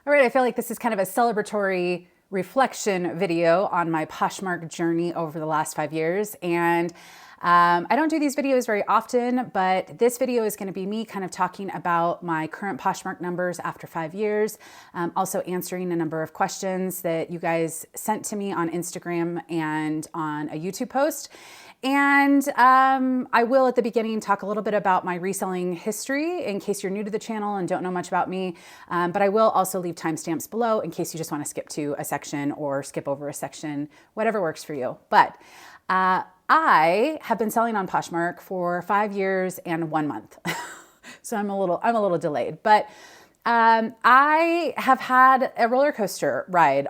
All right, I feel like this is kind of a celebratory reflection video on my Poshmark journey over the last 5 years. And I don't do these videos very often, but this video is going to be me kind of talking about my current Poshmark numbers after 5 years, also answering a number of questions that you guys sent to me on Instagram and on a YouTube post. And I will at the beginning talk a little bit about my reselling history in case you're new to the channel and don't know much about me. But I will also leave timestamps below in case you just want to skip to a section or skip over a section, whatever works for you. But I have been selling on Poshmark for 5 years and 1 month. So I'm a little delayed, but I have had a roller coaster ride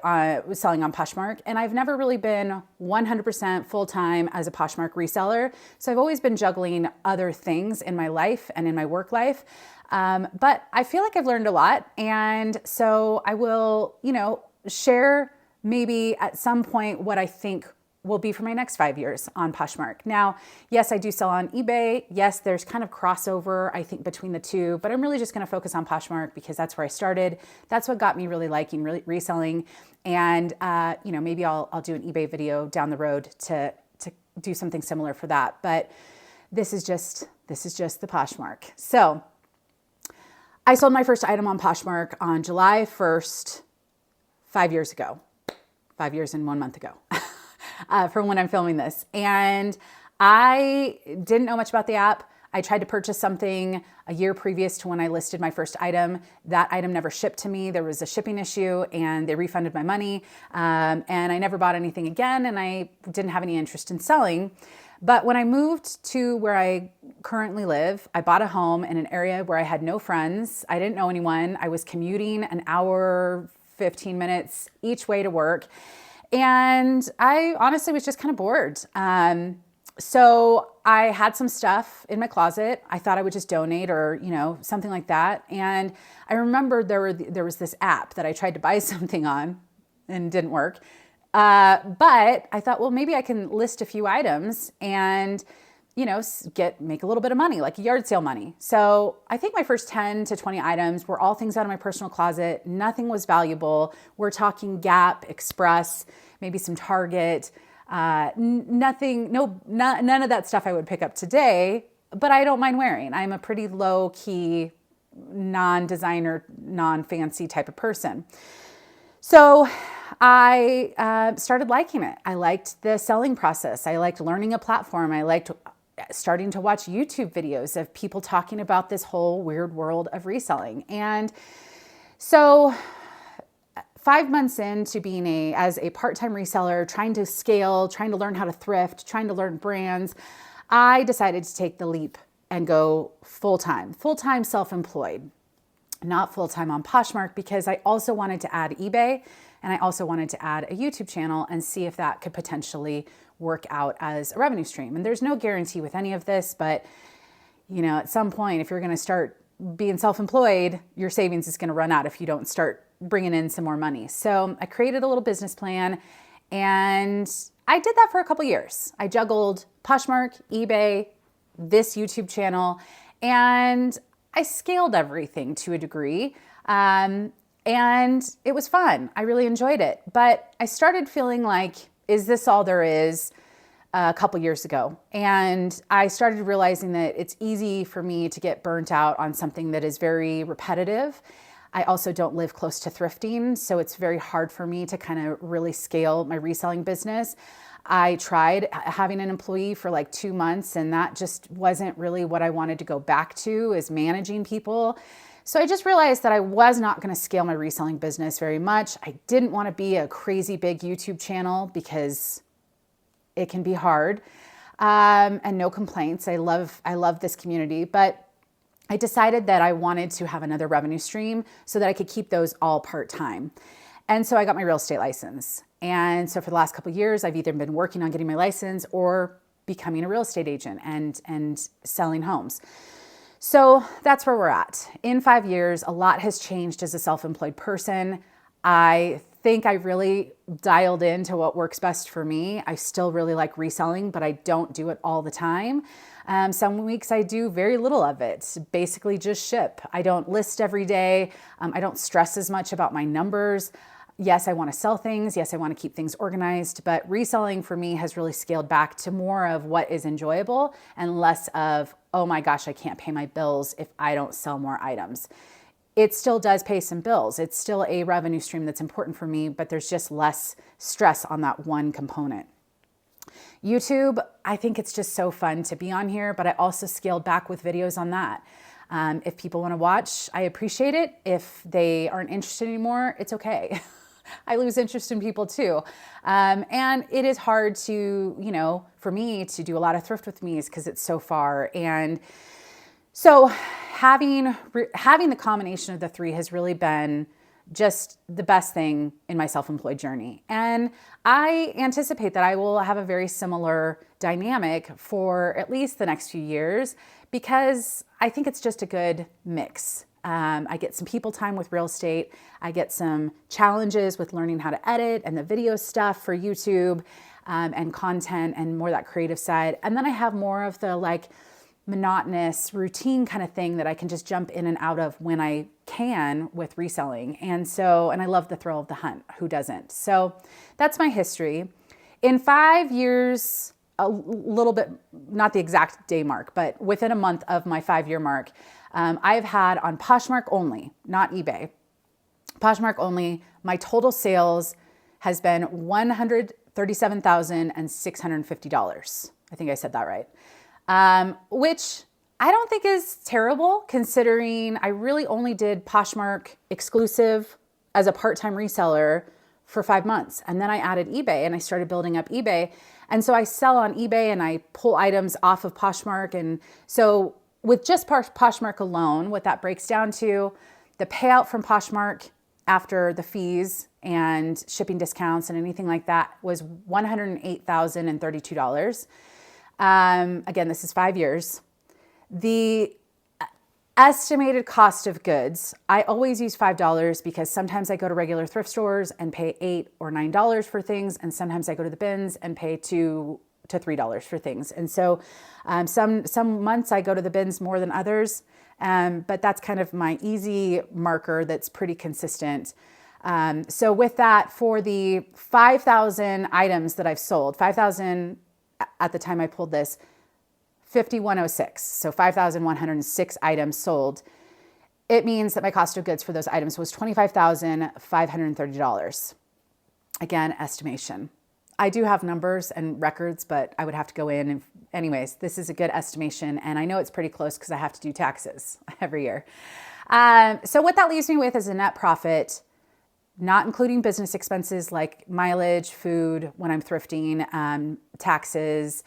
selling on Poshmark, and I've never really been 100% full-time as a Poshmark reseller. So I've always been juggling other things in my life and in my work life. But I feel like I've learned a lot. And so I will, share maybe at some point what I think will be for my next 5 years on Poshmark. Now, yes, I do sell on eBay. Yes, there's kind of crossover, I think, between the two, but I'm really just going to focus on Poshmark because that's where I started. That's what got me really liking reselling. And, maybe I'll do an eBay video down the road to do something similar for that. But this is just the Poshmark. So I sold my first item on Poshmark on July 1st, 5 years ago, 5 years and 1 month ago. From when I'm filming this. And I didn't know much about the app. I tried to purchase something a year previous to when I listed my first item. That item never shipped to me. There was a shipping issue and they refunded my money. And I never bought anything again, and I didn't have any interest in selling. But when I moved to where I currently live, I bought a home in an area where I had no friends. I didn't know anyone. I was commuting an hour, 15 minutes each way to work. And I honestly was just kind of bored. So I had some stuff in my closet. I thought I would just donate or, something like that. And I remembered there was this app that I tried to buy something on and didn't work. But I thought, well, maybe I can list a few items and, make a little bit of money, like yard sale money. So I think my first 10 to 20 items were all things out of my personal closet. Nothing was valuable. We're talking Gap, Express, maybe some Target, none of that stuff I would pick up today, but I don't mind wearing. I'm a pretty low key, non-designer, non-fancy type of person. So I started liking it. I liked the selling process. I liked learning a platform. I liked starting to watch YouTube videos of people talking about this whole weird world of reselling. And so 5 months into being as a part-time reseller, trying to scale, trying to learn how to thrift, trying to learn brands, I decided to take the leap and go full-time self-employed, not full-time on Poshmark, because I also wanted to add eBay and I also wanted to add a YouTube channel and see if that could potentially work out as a revenue stream. And there's no guarantee with any of this, but at some point, if you're going to start being self-employed, your savings is going to run out if you don't start bringing in some more money. So I created a little business plan and I did that for a couple years. I juggled Poshmark, eBay, this YouTube channel, and I scaled everything to a degree. And it was fun. I really enjoyed it. But I started feeling like, is this all there is? A couple years ago. And I started realizing that it's easy for me to get burnt out on something that is very repetitive. I also don't live close to thrifting, so it's very hard for me to kind of really scale my reselling business. I tried having an employee for like 2 months, and that just wasn't really what I wanted to go back to, is managing people. So I just realized that I was not going to scale my reselling business very much. I didn't want to be a crazy big YouTube channel because it can be hard, and no complaints. I love this community, but I decided that I wanted to have another revenue stream so that I could keep those all part-time. And so I got my real estate license. And so for the last couple of years, I've either been working on getting my license or becoming a real estate agent and selling homes. So that's where we're at. In 5 years, a lot has changed as a self-employed person. I think I really dialed into what works best for me. I still really like reselling, but I don't do it all the time. Some weeks I do very little of it, basically just ship. I don't list every day. I don't stress as much about my numbers. Yes, I want to sell things. Yes, I want to keep things organized, but reselling for me has really scaled back to more of what is enjoyable and less of, oh my gosh, I can't pay my bills if I don't sell more items. It still does pay some bills. It's still a revenue stream that's important for me, but there's just less stress on that one component. YouTube, I think it's just so fun to be on here, but I also scaled back with videos on that. If people want to watch, I appreciate it. If they aren't interested anymore, it's okay. I lose interest in people too. And it is hard to, for me to do a lot of thrift with me's because it's so far. And so having the combination of the three has really been just the best thing in my self-employed journey. And I anticipate that I will have a very similar dynamic for at least the next few years because I think it's just a good mix. I get some people time with real estate. I get some challenges with learning how to edit and the video stuff for YouTube and content and more that creative side. And then I have more of the monotonous routine kind of thing that I can just jump in and out of when I can with reselling. And I love the thrill of the hunt. Who doesn't? So that's my history. In 5 years, a little bit, not the exact day mark, but within a month of my 5-year mark, I've had on Poshmark only, not eBay, Poshmark only, my total sales has been $137,650. I think I said that right. Which I don't think is terrible considering I really only did Poshmark exclusive as a part-time reseller for 5 months. And then I added eBay and I started building up eBay. And so I sell on eBay and I pull items off of Poshmark. And so with just Poshmark alone, what that breaks down to, the payout from Poshmark after the fees and shipping discounts and anything like that was $108,032. Again, this is 5 years. The estimated cost of goods, I always use $5 because sometimes I go to regular thrift stores and pay $8 or $9 for things. And sometimes I go to the bins and pay $2 to $3 for things. And so some months I go to the bins more than others. But that's kind of my easy marker that's pretty consistent. So with that, for the 5,000 items that I've sold, 5,000 at the time I pulled this, 5,106. So 5,106 items sold. It means that my cost of goods for those items was $25,530. Again, estimation. I do have numbers and records, but I would have to go in. And anyways, this is a good estimation. And I know it's pretty close because I have to do taxes every year. So what that leaves me with is a net profit, not including business expenses like mileage, food, when I'm thrifting, taxes,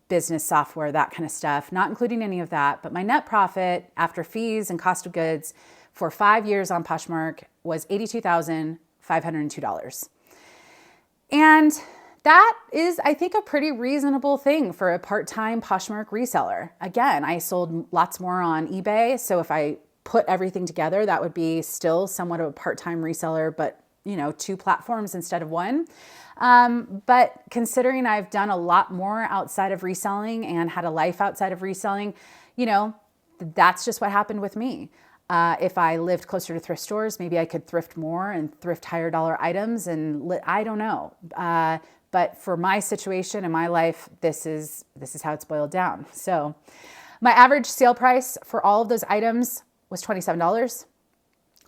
business software, that kind of stuff, not including any of that. But my net profit after fees and cost of goods for 5 years on Poshmark was $82,502. And that is, I think, a pretty reasonable thing for a part-time Poshmark reseller. Again, I sold lots more on eBay. So if I put everything together, that would be still somewhat of a part-time reseller, but 2 platforms instead of 1. But considering I've done a lot more outside of reselling and had a life outside of reselling, that's just what happened with me. If I lived closer to thrift stores, maybe I could thrift more and thrift higher dollar items, and I don't know. But for my situation in my life, this is how it's boiled down. So my average sale price for all of those items was $27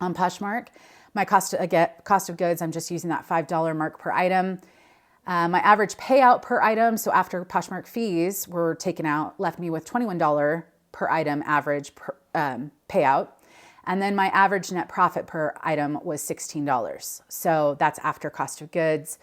on Poshmark. My cost of goods, I'm just using that $5 mark per item. My average payout per item, so after Poshmark fees were taken out, left me with $21 per item average payout. And then my average net profit per item was $16. So that's after cost of goods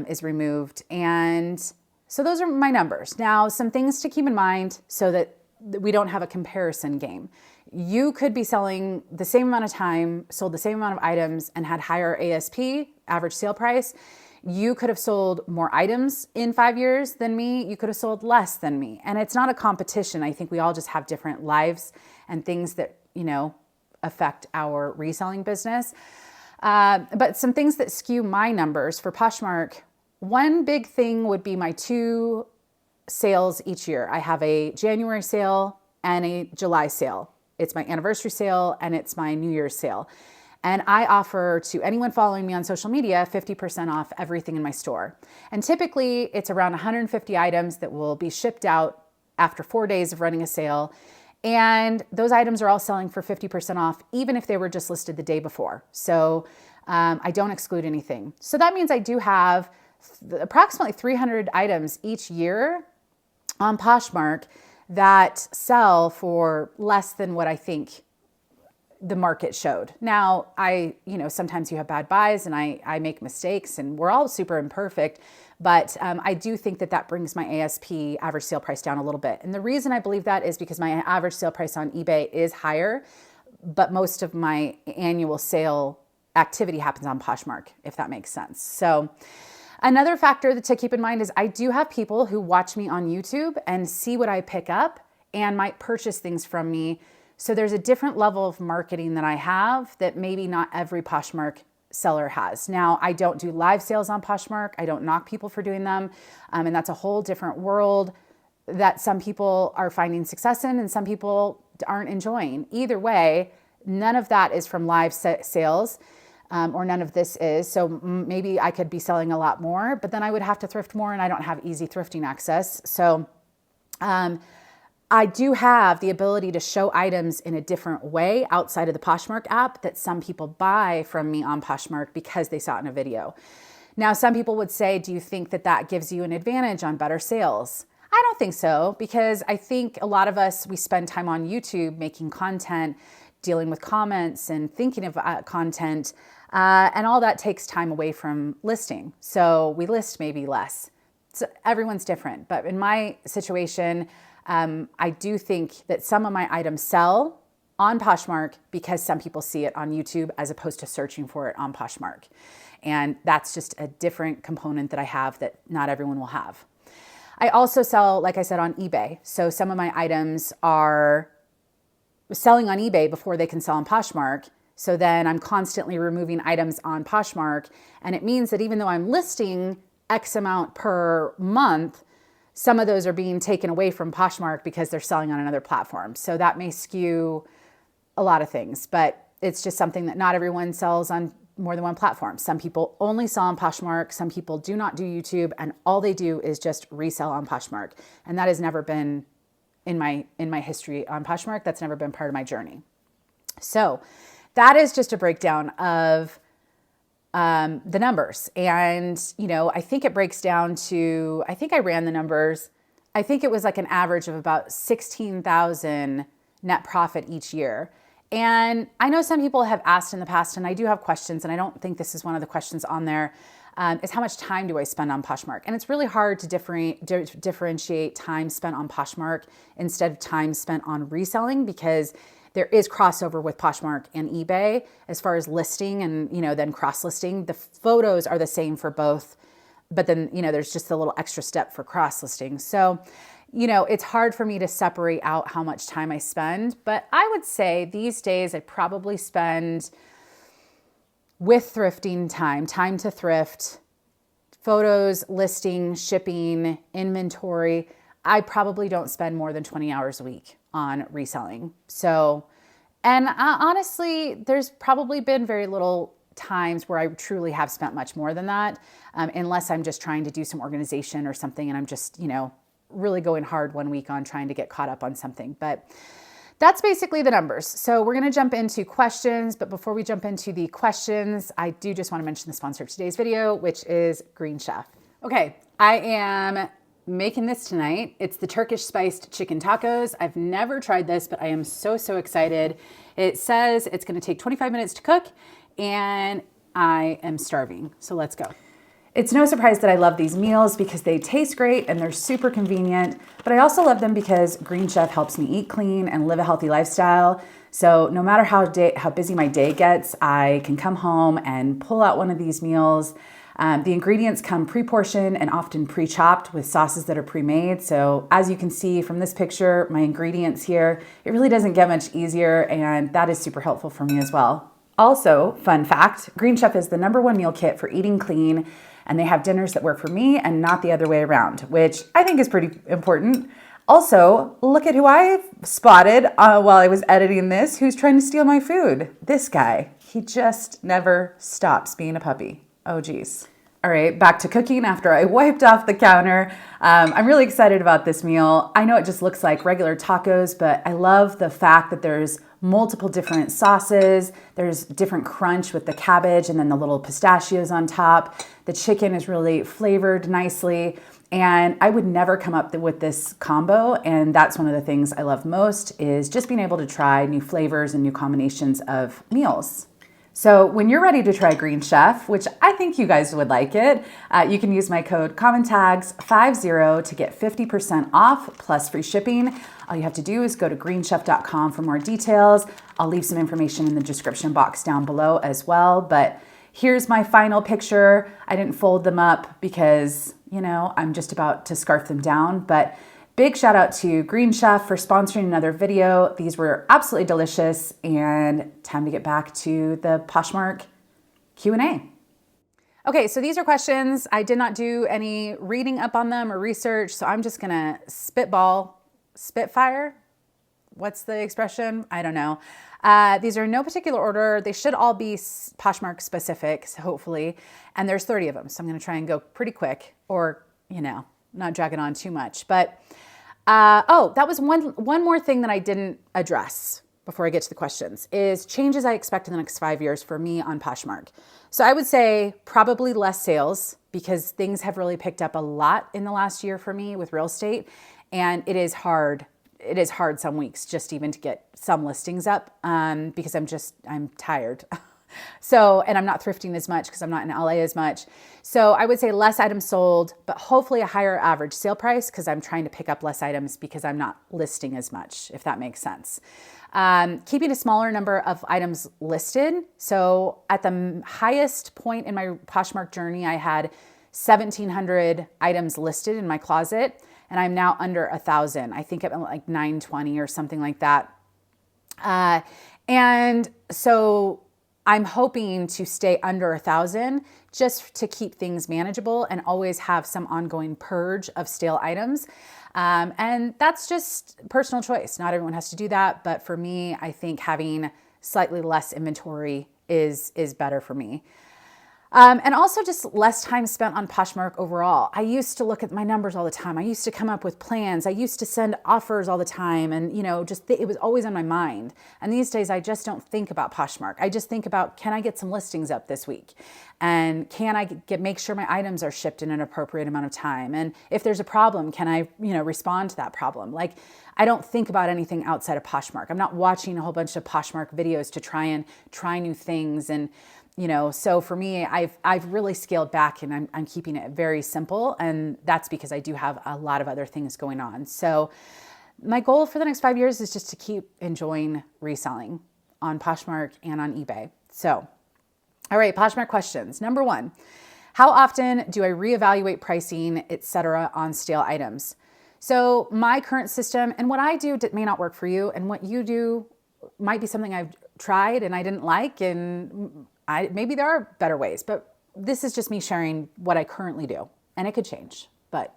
is removed. And so those are my numbers. Now, some things to keep in mind so that we don't have a comparison game. You could be selling the same amount of time, sold the same amount of items, and had higher ASP, average sale price. You could have sold more items in 5 years than me. You could have sold less than me. And it's not a competition. I think we all just have different lives and things that, affect our reselling business. But some things that skew my numbers for Poshmark, one big thing would be my 2 sales each year. I have a January sale and a July sale. It's my anniversary sale and it's my New Year's sale. And I offer to anyone following me on social media 50% off everything in my store. And typically it's around 150 items that will be shipped out after 4 days of running a sale. And those items are all selling for 50% off, even if they were just listed the day before. So I don't exclude anything. So that means I do have approximately 300 items each year on Poshmark that sell for less than what I think the market showed. Now, sometimes you have bad buys and I make mistakes and we're all super imperfect, but I do think that brings my ASP, average sale price, down a little bit. And the reason I believe that is because my average sale price on eBay is higher, but most of my annual sale activity happens on Poshmark, if that makes sense. So another factor to keep in mind is I do have people who watch me on YouTube and see what I pick up and might purchase things from me. So there's a different level of marketing that I have that maybe not every Poshmark seller has. Now, I don't do live sales on Poshmark. I don't knock people for doing them. And that's a whole different world that some people are finding success in and some people aren't enjoying. Either way, none of that is from live sales. Or none of this is. So maybe I could be selling a lot more, but then I would have to thrift more and I don't have easy thrifting access. So I do have the ability to show items in a different way outside of the Poshmark app that some people buy from me on Poshmark because they saw it in a video. Now, some people would say, do you think that gives you an advantage on better sales? I don't think so, because I think a lot of us, we spend time on YouTube making content, dealing with comments and thinking of content, and all that takes time away from listing. So we list maybe less. So everyone's different, but in my situation, I do think that some of my items sell on Poshmark because some people see it on YouTube as opposed to searching for it on Poshmark. And that's just a different component that I have that not everyone will have. I also sell, like I said, on eBay. So some of my items are selling on eBay before they can sell on Poshmark. So then I'm constantly removing items on Poshmark. And it means that even though I'm listing X amount per month, some of those are being taken away from Poshmark because they're selling on another platform. So that may skew a lot of things, but it's just something that not everyone sells on more than one platform. Some people only sell on Poshmark. Some people do not do YouTube, and all they do is just resell on Poshmark. And that has never been in my history on Poshmark. That's never been part of my journey. So that is just a breakdown of the numbers. And, I think it breaks down to, I think I ran the numbers. I think it was like an average of about 16,000 net profit each year. And I know some people have asked in the past, and I do have questions, and I don't think this is one of the questions on there, is how much time do I spend on Poshmark? And it's really hard to differentiate time spent on Poshmark instead of time spent on reselling, because there is crossover with Poshmark and eBay as far as listing and, then cross-listing. The photos are the same for both, but then, there's just a little extra step for cross-listing. So, it's hard for me to separate out how much time I spend, but I would say these days I probably spend, with thrifting time to thrift, photos, listing, shipping, inventory, I probably don't spend more than 20 hours a week on reselling. So, and honestly, there's probably been very little times where I truly have spent much more than that, unless I'm just trying to do some organization or something and I'm just, really going hard one week on trying to get caught up on something. But that's basically the numbers. So we're going to jump into questions, but before we jump into the questions, I do just want to mention the sponsor of today's video, which is Green Chef. Okay, I am making this tonight. It's the Turkish spiced chicken tacos. I've never tried this, but I am so excited. It says it's going to take 25 minutes to cook, and I am starving. So let's go. It's no surprise that I love these meals because they taste great and they're super convenient, but I also love them because Green Chef helps me eat clean and live a healthy lifestyle. So no matter how busy my day gets, I can come home and pull out one of these meals. The ingredients come pre-portioned and often pre-chopped with sauces that are pre-made. So as you can see from this picture, my ingredients here, it really doesn't get much easier, and that is super helpful for me as well. Also, fun fact, Green Chef is the #1 meal kit for eating clean, and they have dinners that work for me and not the other way around, which I think is pretty important. Also, look at who I spotted while I was editing this, who's trying to steal my food. This guy. He just never stops being a puppy. Oh, geez. All right, back to cooking after I wiped off the counter. I'm really excited about this meal. I know it just looks like regular tacos, but I love the fact that there's multiple different sauces. There's different crunch with the cabbage and then the little pistachios on top. The chicken is really flavored nicely. And I would never come up with this combo. And that's one of the things I love most, is just being able to try new flavors and new combinations of meals. So when you're ready to try Green Chef, which I think you guys would like it, you can use my code COMMONTAGS50 to get 50% off plus free shipping. All you have to do is go to greenchef.com for more details. I'll leave some information in the description box down below as well. But here's my final picture. I didn't fold them up because, you know, I'm just about to scarf them down. But big shout out to Green Chef for sponsoring another video. These were absolutely delicious, and time to get back to the Poshmark Q&A. Okay, so these are questions. I did not do any reading up on them or research, so I'm just gonna spitfire. What's the expression? I don't know. These are in no particular order. They should all be Poshmark specific, so hopefully, and there's 30 of them, so I'm gonna try and go pretty quick, or, you know, not drag it on too much. But that was one more thing that I didn't address before I get to the questions, is changes I expect in the next 5 years for me on Poshmark. So I would say probably less sales, because things have really picked up a lot in the last year for me with real estate, and it is hard. It is hard some weeks just even to get some listings up, because I'm tired. So, and I'm not thrifting as much because I'm not in LA as much. So I would say less items sold, but hopefully a higher average sale price, because I'm trying to pick up less items because I'm not listing as much, if that makes sense. Keeping a smaller number of items listed. So at the highest point in my Poshmark journey, I had 1,700 items listed in my closet, and I'm now under 1,000. I think I'm like 920 or something like that. And so I'm hoping to stay under 1,000 just to keep things manageable and always have some ongoing purge of stale items. And that's just personal choice. Not everyone has to do that. But for me, I think having slightly less inventory is better for me. And also just less time spent on Poshmark overall. I used to look at my numbers all the time. I used to come up with plans. I used to send offers all the time. And, you know, it was always on my mind. And these days I just don't think about Poshmark. I just think about, can I get some listings up this week? And can I make sure my items are shipped in an appropriate amount of time? And if there's a problem, can I, respond to that problem? Like, I don't think about anything outside of Poshmark. I'm not watching a whole bunch of Poshmark videos to try new things. And, so for me, I've really scaled back, and I'm keeping it very simple. And that's because I do have a lot of other things going on. So my goal for the next 5 years is just to keep enjoying reselling on Poshmark and on eBay. So, all right, Poshmark questions. Number 1, how often do I reevaluate pricing, etc., on stale items? So my current system, and what I do may not work for you, and what you do might be something I've tried and I didn't like, and maybe there are better ways, but this is just me sharing what I currently do, and it could change, but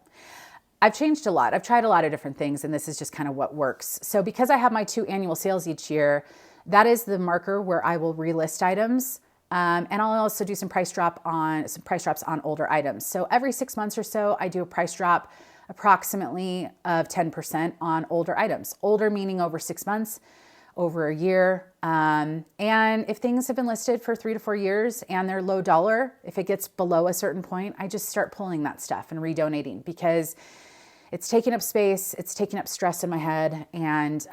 I've changed a lot. I've tried a lot of different things, and this is just kind of what works. So because I have my 2 annual sales each year, that is the marker where I will relist items. And I'll also do some price drops on older items. So every 6 months or so, I do a price drop approximately of 10% on older items. Older meaning over 6 months, over a year. And if things have been listed for 3 to 4 years and they're low dollar, if it gets below a certain point, I just start pulling that stuff and redonating, because it's taking up space, it's taking up stress in my head, and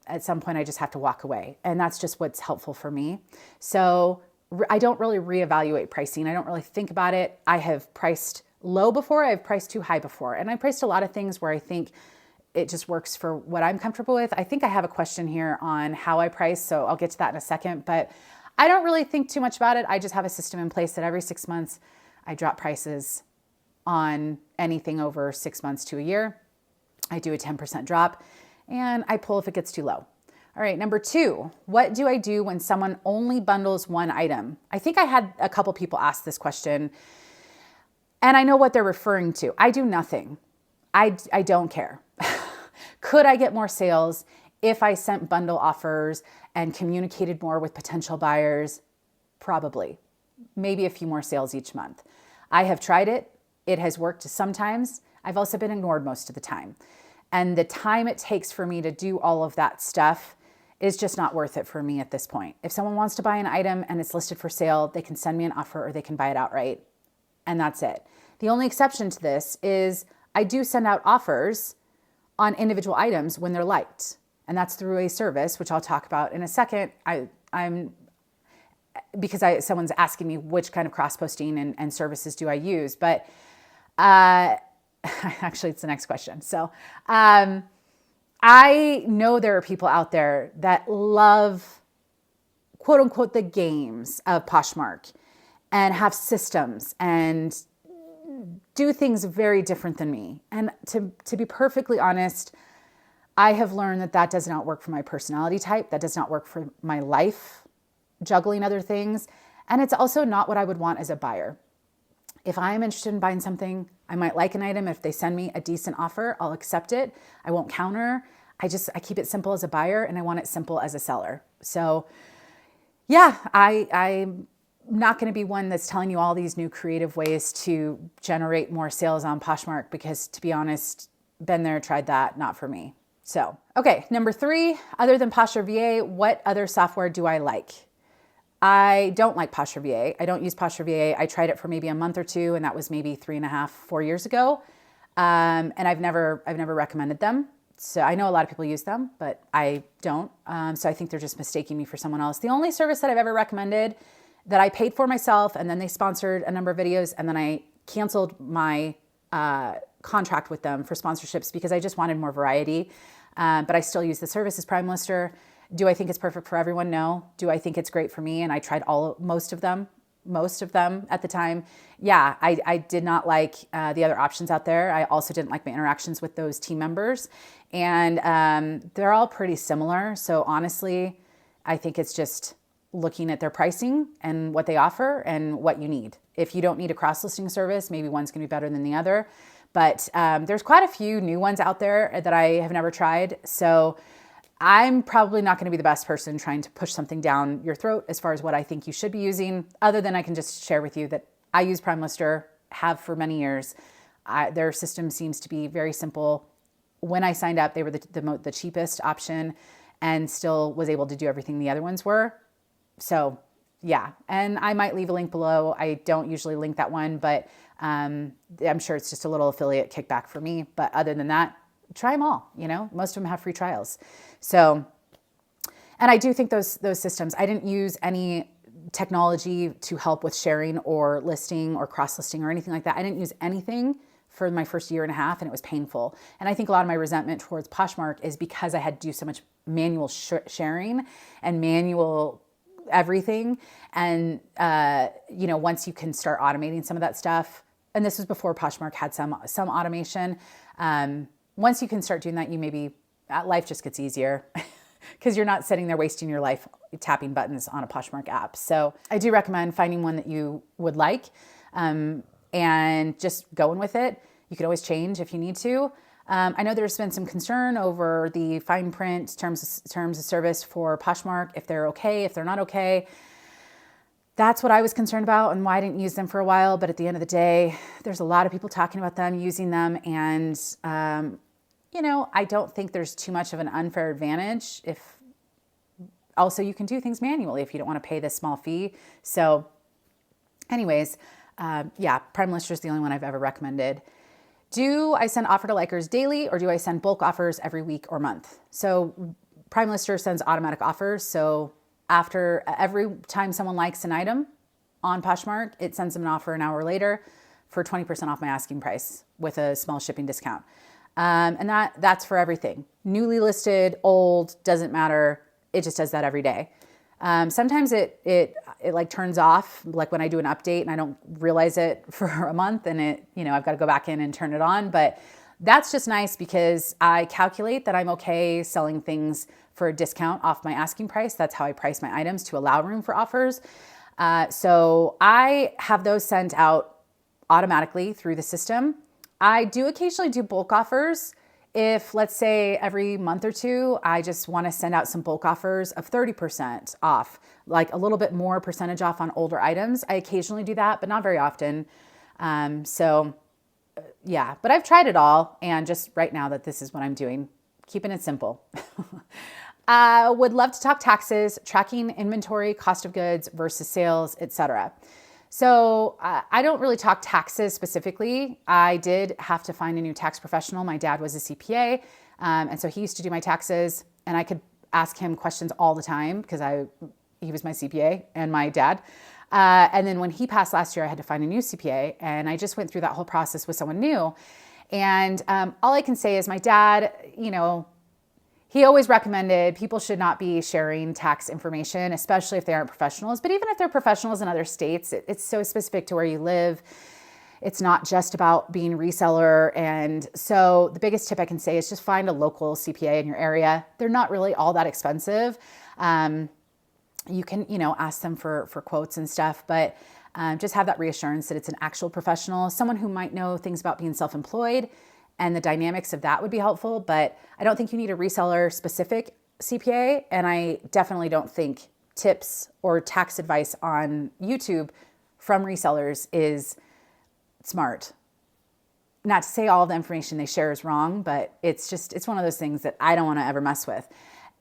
at some point I just have to walk away. And that's just what's helpful for me. So I don't really reevaluate pricing. I don't really think about it. I have priced low before, I've priced too high before. And I priced a lot of things where I think it just works for what I'm comfortable with. I think I have a question here on how I price, so I'll get to that in a second, but I don't really think too much about it. I just have a system in place that every 6 months I drop prices on anything over 6 months to a year. I do a 10% drop, and I pull if it gets too low. All All right, number 2, what do I do when someone only bundles one item? I think I had a couple people ask this question, and I know what they're referring to. I do nothing. I don't care. Could I get more sales if I sent bundle offers and communicated more with potential buyers? Probably. Maybe a few more sales each month. I have tried it. It has worked sometimes. I've also been ignored most of the time. And the time it takes for me to do all of that stuff is just not worth it for me at this point. If someone wants to buy an item and it's listed for sale, they can send me an offer or they can buy it outright. And that's it. The only exception to this is I do send out offers on individual items when they're liked. And that's through a service, which I'll talk about in a second. Someone's asking me which kind of cross-posting and services do I use. But actually, it's the next question. So I know there are people out there that love, quote unquote, the games of Poshmark and have systems and do things very different than me. And to be perfectly honest, I have learned that does not work for my personality type. That does not work for my life, juggling other things. And it's also not what I would want as a buyer. If I am interested in buying something, I might like an item. If they send me a decent offer, I'll accept it. I won't counter. I keep it simple as a buyer and I want it simple as a seller. So yeah, I'm not going to be one that's telling you all these new creative ways to generate more sales on Poshmark because, to be honest, been there, tried that, not for me. So, okay, number 3, other than Posh VA, what other software do I like? I don't like Posh VA. I don't use Posh VA. I tried it for maybe a month or 2, and that was maybe 3.5, 4 years ago. And I've never recommended them. So I know a lot of people use them, but I don't. So I think they're just mistaking me for someone else. The only service that I've ever recommended that I paid for myself, and then they sponsored a number of videos, and then I canceled my contract with them for sponsorships because I just wanted more variety. But I still use the service as Prime Lister. Do I think it's perfect for everyone? No. Do I think it's great for me? And I tried most of them at the time. Yeah, I did not like the other options out there. I also didn't like my interactions with those team members. And they're all pretty similar. So honestly, I think it's just looking at their pricing and what they offer and what you need. If you don't need a cross-listing service, maybe one's going to be better than the other. But there's quite a few new ones out there that I have never tried. So I'm probably not going to be the best person trying to push something down your throat as far as what I think you should be using, other than I can just share with you that I use Prime Lister, have for many years. Their system seems to be very simple. When I signed up, they were the cheapest option and still was able to do everything the other ones were. So yeah, and I might leave a link below. I don't usually link that one, but I'm sure it's just a little affiliate kickback for me. But other than that, try them all. Most of them have free trials. So, and I do think those systems, I didn't use any technology to help with sharing or listing or cross-listing or anything like that. I didn't use anything for my first 1.5 years, and it was painful. And I think a lot of my resentment towards Poshmark is because I had to do so much manual sharing and manual everything. And, once you can start automating some of that stuff, and this was before Poshmark had some automation, once you can start doing that, life just gets easier because you're not sitting there wasting your life tapping buttons on a Poshmark app. So I do recommend finding one that you would like and just going with it. You can always change if you need to. I know there's been some concern over the fine print terms of service for Poshmark, if they're okay, if they're not okay. That's what I was concerned about and why I didn't use them for a while. But at the end of the day, there's a lot of people talking about them, using them. And, I don't think there's too much of an unfair advantage if also you can do things manually if you don't want to pay this small fee. So anyways, Prime Lister is the only one I've ever recommended. Do I send offer to likers daily or do I send bulk offers every week or month? So Prime Lister sends automatic offers. So after every time someone likes an item on Poshmark, it sends them an offer an hour later for 20% off my asking price with a small shipping discount. And that's for everything. Newly listed, old, doesn't matter. It just does that every day. Sometimes it like turns off, like when I do an update and I don't realize it for a month and I've got to go back in and turn it on. But That's just nice because I calculate that I'm okay selling things for a discount off my asking price. That's how I price my items to allow room for offers. So I have those sent out automatically through the system. I do occasionally do bulk offers. If, let's say, every month or two, I just want to send out some bulk offers of 30% off, like a little bit more percentage off on older items. I occasionally do that, but not very often. Yeah, but I've tried it all. And just right now that this is what I'm doing, keeping it simple. Would love to talk taxes, tracking inventory, cost of goods versus sales, etc. So I don't really talk taxes specifically. I did have to find a new tax professional. My dad was a CPA, and so he used to do my taxes, and I could ask him questions all the time because he was my CPA and my dad. And then when he passed last year, I had to find a new CPA, and I just went through that whole process with someone new. And all I can say is my dad, he always recommended people should not be sharing tax information, especially if they aren't professionals. But even if they're professionals in other states, it's so specific to where you live. It's not just about being a reseller. And so the biggest tip I can say is just find a local CPA in your area. They're not really all that expensive. You can, ask them for quotes and stuff, but just have that reassurance that it's an actual professional, someone who might know things about being self-employed, and the dynamics of that would be helpful. But I don't think you need a reseller specific CPA. And I definitely don't think tips or tax advice on YouTube from resellers is smart. Not to say all the information they share is wrong, but it's one of those things that I don't want to ever mess with.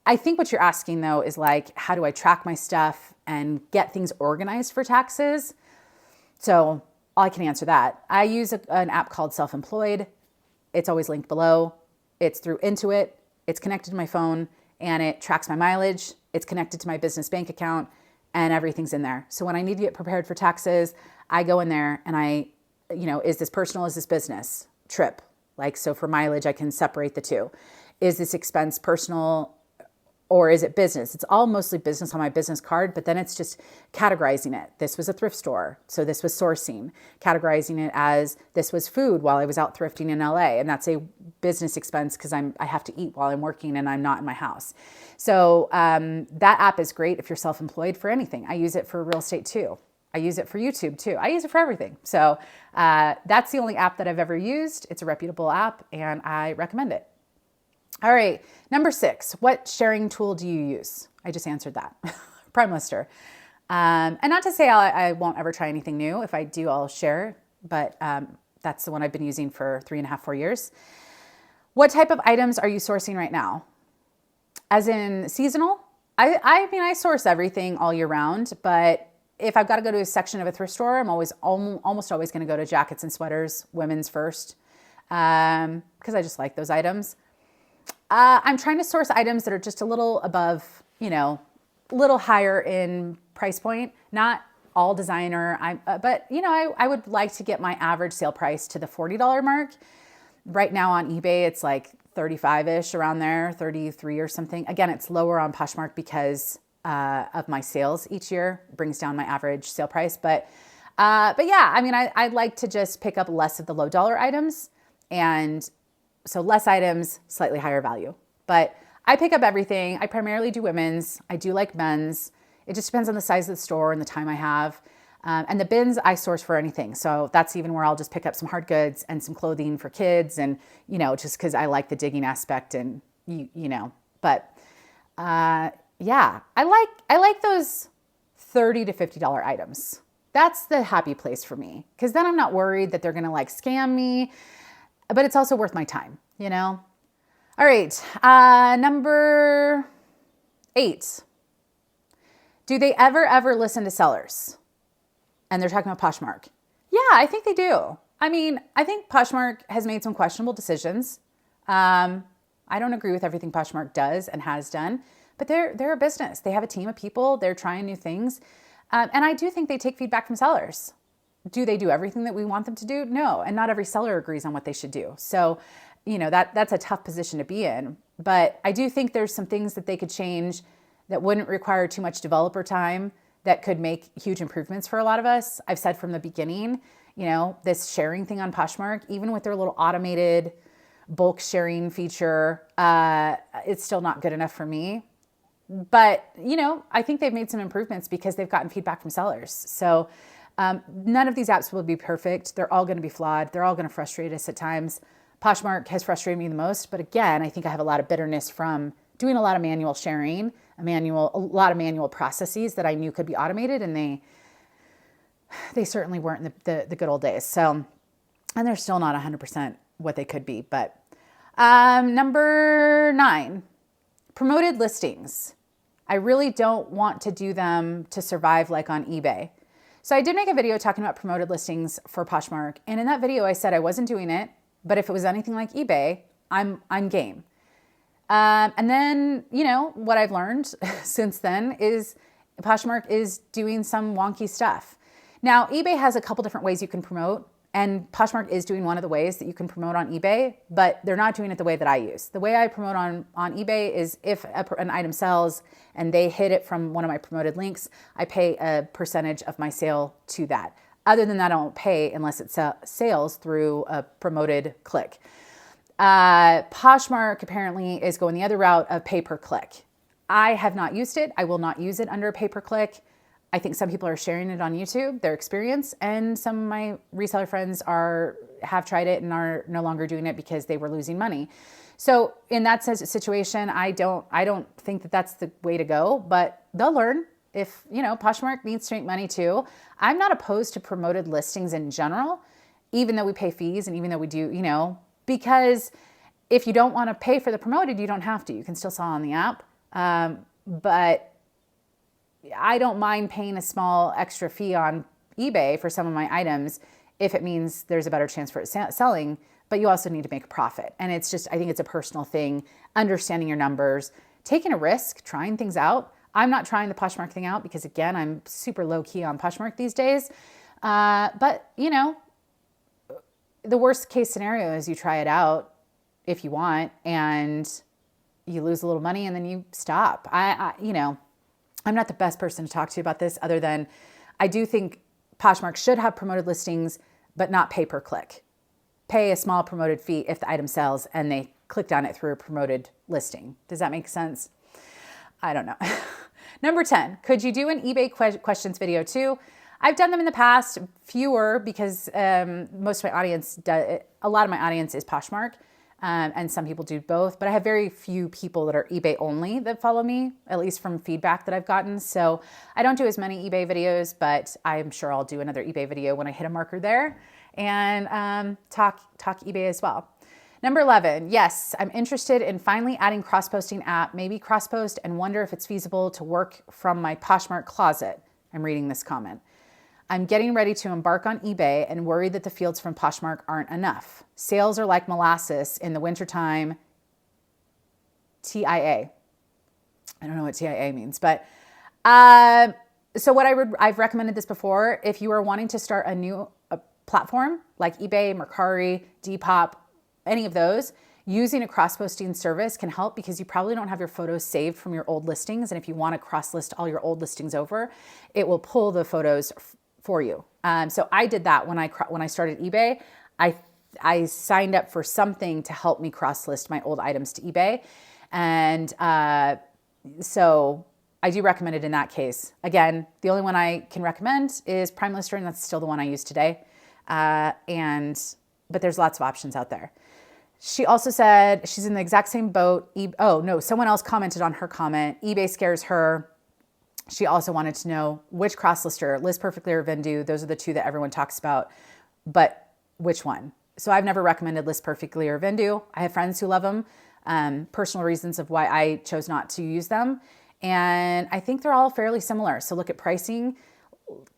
I think what you're asking though is like, how do I track my stuff and get things organized for taxes? So I can answer that. I use an app called Self-Employed. It's always linked below. It's through Intuit. It's connected to my phone and it tracks my mileage. It's connected to my business bank account and everything's in there. So when I need to get prepared for taxes, I go in there and is this personal? Is this business? Trip. So for mileage, I can separate the two. Is this expense personal or is it business? It's all mostly business on my business card, but then it's just categorizing it. This was a thrift store, so this was sourcing. Categorizing it as this was food while I was out thrifting in LA, and that's a business expense because I have to eat while I'm working and I'm not in my house. So that app is great if you're self-employed for anything. I use it for real estate too. I use it for YouTube too. I use it for everything. So that's the only app that I've ever used. It's a reputable app and I recommend it. All right, number 6, what sharing tool do you use? I just answered that. Prime Lister. And not to say I won't ever try anything new. If I do, I'll share, but that's the one I've been using for 3.5, 4 years. What type of items are you sourcing right now? As in seasonal? I source everything all year round, but if I've got to go to a section of a thrift store, I'm almost always going to go to jackets and sweaters, women's first, because I just like those items. I'm trying to source items that are just a little above, little higher in price point, not all designer. But I would like to get my average sale price to the $40 mark. Right now on eBay, it's like 35-ish around there, 33 or something. Again, it's lower on Poshmark because of my sales each year. It brings down my average sale price. But yeah, I'd like to just pick up less of the low dollar items, and so less items, slightly higher value. But I pick up everything. I primarily do women's. I do like men's. It just depends on the size of the store and the time I have. And the bins I source for anything. So that's even where I'll just pick up some hard goods and some clothing for kids, and just because I like the digging aspect and But yeah, I like those $30 to $50 items. That's the happy place for me, because then I'm not worried that they're gonna scam me. But it's also worth my time, All right, number 8. Do they ever listen to sellers? And they're talking about Poshmark. Yeah, I think they do. I think Poshmark has made some questionable decisions. I don't agree with everything Poshmark does and has done, but they're a business. They have a team of people. They're trying new things. And I do think they take feedback from sellers. Do they do everything that we want them to do? No. And not every seller agrees on what they should do. So, that's a tough position to be in. But I do think there's some things that they could change that wouldn't require too much developer time, that could make huge improvements for a lot of us. I've said from the beginning, this sharing thing on Poshmark, even with their little automated bulk sharing feature. It's still not good enough for me. But, you know, I think they've made some improvements because they've gotten feedback from sellers. So none of these apps will be perfect. They're all going to be flawed. They're all going to frustrate us at times. Poshmark has frustrated me the most. But again, I think I have a lot of bitterness from doing a lot of manual sharing, a lot of manual processes that I knew could be automated. And they certainly weren't in the good old days. So, and they're still not 100% what they could be. But number 9, promoted listings. I really don't want to do them to survive like on eBay. So I did make a video talking about promoted listings for Poshmark. And in that video, I said I wasn't doing it, but if it was anything like eBay, I'm game. And then, you know, what I've learned since then is Poshmark is doing some wonky stuff. Now, eBay has a couple different ways you can promote. And Poshmark is doing one of the ways that you can promote on eBay, but they're not doing it the way that I use. The way I promote on eBay is if an item sells and they hit it from one of my promoted links, I pay a percentage of my sale to that. Other than that, I don't pay unless it sales through a promoted click. Poshmark apparently is going the other route of pay per click. I have not used it. I will not use it under a pay per click. I think some people are sharing it on YouTube, their experience, and some of my reseller friends have tried it and are no longer doing it because they were losing money. So in that situation, I don't think that that's the way to go, but they'll learn. If, you know, Poshmark needs to make money too. I'm not opposed to promoted listings in general, even though we pay fees and even though we do, you know, because if you don't want to pay for the promoted, you don't have to. You can still sell on the app, but I don't mind paying a small extra fee on eBay for some of my items if it means there's a better chance for it selling, but you also need to make a profit. And it's just, I think it's a personal thing, understanding your numbers, taking a risk, trying things out. I'm not trying the Poshmark thing out because, again, I'm super low key on Poshmark these days. But, you know, the worst case scenario is you try it out if you want and you lose a little money and then you stop. You know, I'm not the best person to talk to about this other than I do think Poshmark should have promoted listings, but not pay per click. Pay a small promoted fee if the item sells and they clicked on it through a promoted listing. Does that make sense? I don't know. Number 10, could you do an eBay questions video too? I've done them in the past, fewer because most of my audience, a lot of my audience is Poshmark. And some people do both, but I have very few people that are eBay only that follow me, at least from feedback that I've gotten. So I don't do as many eBay videos, but I'm sure I'll do another eBay video when I hit a marker there and talk eBay as well. Number 11, yes, I'm interested in finally adding cross-posting app, maybe Crosspost, and wonder if it's feasible to work from my Poshmark closet. I'm reading this comment. I'm getting ready to embark on eBay and worried that the fields from Poshmark aren't enough. Sales are like molasses in the wintertime. TIA. I don't know what TIA means, but so what I've recommended this before. If you are wanting to start a new platform like eBay, Mercari, Depop, any of those, using a cross-posting service can help because you probably don't have your photos saved from your old listings. And if you want to cross-list all your old listings over, it will pull the photos for you. So I did that when I started eBay. I signed up for something to help me cross-list my old items to eBay. And so I do recommend it in that case. Again, the only one I can recommend is Prime Lister, and that's still the one I use today. But there's lots of options out there. She also said she's in the exact same boat. Oh no, someone else commented on her comment. eBay scares her. She also wanted to know which cross-lister, List Perfectly or Vendu. Those are the two that everyone talks about, but which one? So I've never recommended List Perfectly or Vendu. I have friends who love them, personal reasons of why I chose not to use them. And I think they're all fairly similar. So look at pricing,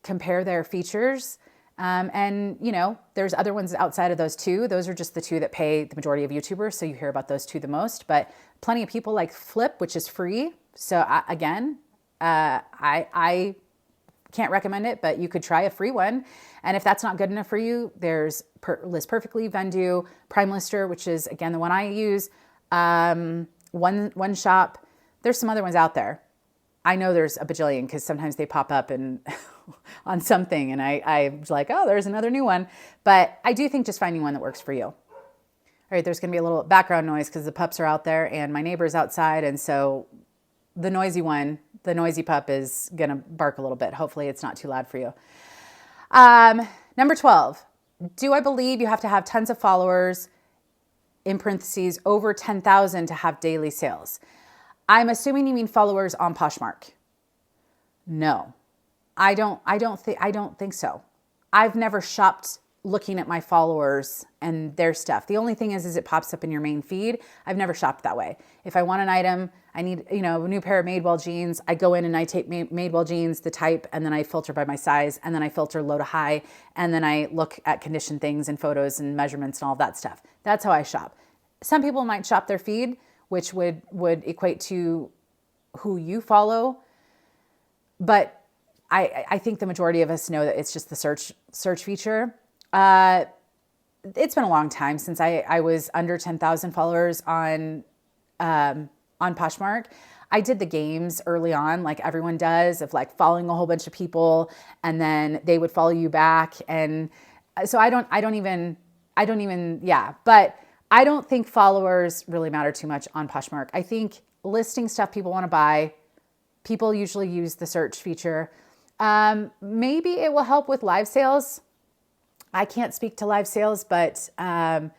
compare their features. And you know, there's other ones outside of those two. Those are just the two that pay the majority of YouTubers. So you hear about those two the most, but plenty of people like Flip, which is free. So I can't recommend it, but you could try a free one. And if that's not good enough for you, there's List Perfectly, Vendu, Prime Lister, which is again the one I use, One Shop. There's some other ones out there. I know there's a bajillion because sometimes they pop up and on something, and I'm like, oh, there's another new one. But I do think just finding one that works for you. All All right, there's gonna be a little background noise because the pups are out there and my neighbor's outside. And so the noisy pup is gonna bark a little bit. Hopefully it's not too loud for you. Number 12, do I believe you have to have tons of followers, in parentheses, over 10,000 to have daily sales? I'm assuming you mean followers on Poshmark. No, I don't think so. I've never shopped looking at my followers and their stuff. The only thing is it pops up in your main feed. I've never shopped that way. If I want an item, I need, a new pair of Madewell jeans, I go in and I take Madewell jeans, the type, and then I filter by my size, and then I filter low to high, and then I look at condition things and photos and measurements and all of that stuff. That's how I shop. Some people might shop their feed, which would equate to who you follow, but I think the majority of us know that it's just the search feature. It's been a long time since I was under 10,000 followers on Poshmark. I did the games early on, like everyone does, of like following a whole bunch of people and then they would follow you back. And so I don't even, but I don't think followers really matter too much on Poshmark. I think listing stuff people want to buy, people usually use the search feature. Maybe it will help with live sales. I can't speak to live sales, but, I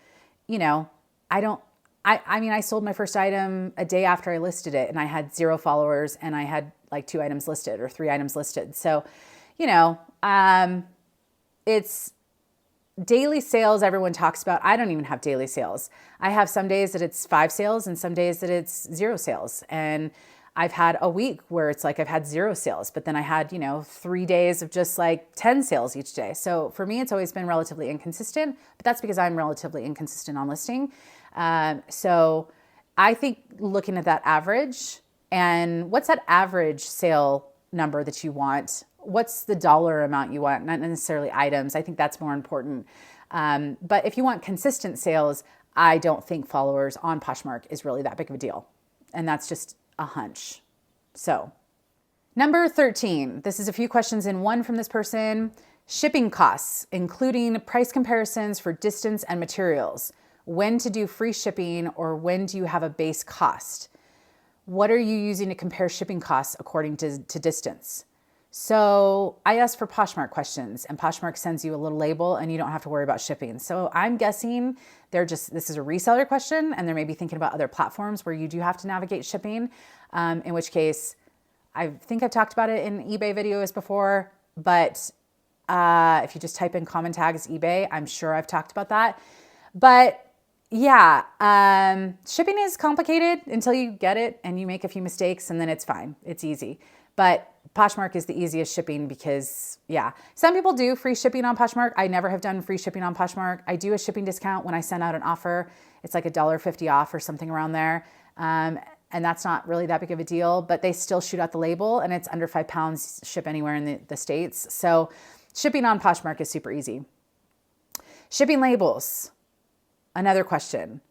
sold my first item a day after I listed it and I had 0 followers and I had like 2 items listed or 3 items listed. So, it's daily sales everyone talks about. I don't even have daily sales. I have some days that it's 5 sales and some days that it's 0 sales. And I've had a week where it's like I've had 0 sales, but then I had, 3 days of just like 10 sales each day. So for me, it's always been relatively inconsistent, but that's because I'm relatively inconsistent on listing. So I think looking at that average and what's that average sale number that you want? What's the dollar amount you want? Not necessarily items. I think that's more important. But if you want consistent sales, I don't think followers on Poshmark is really that big of a deal. And that's just a hunch. So number 13, this is a few questions in one from this person. Shipping costs, including price comparisons for distance and materials. When to do free shipping or when do you have a base cost? What are you using to compare shipping costs according to distance? So I asked for Poshmark questions and Poshmark sends you a little label and you don't have to worry about shipping. So I'm guessing this is a reseller question and they're maybe thinking about other platforms where you do have to navigate shipping, in which case I think I've talked about it in eBay videos before, but if you just type in COMMONTAGS eBay, I'm sure I've talked about that. But yeah, shipping is complicated until you get it and you make a few mistakes and then it's fine. It's easy. But Poshmark is the easiest shipping because, some people do free shipping on Poshmark. I never have done free shipping on Poshmark. I do a shipping discount when I send out an offer. It's like $1.50 off or something around there. And that's not really that big of a deal, but they still shoot out the label and it's under 5 pounds, ship anywhere in the States. So shipping on Poshmark is super easy. Shipping labels. Another question.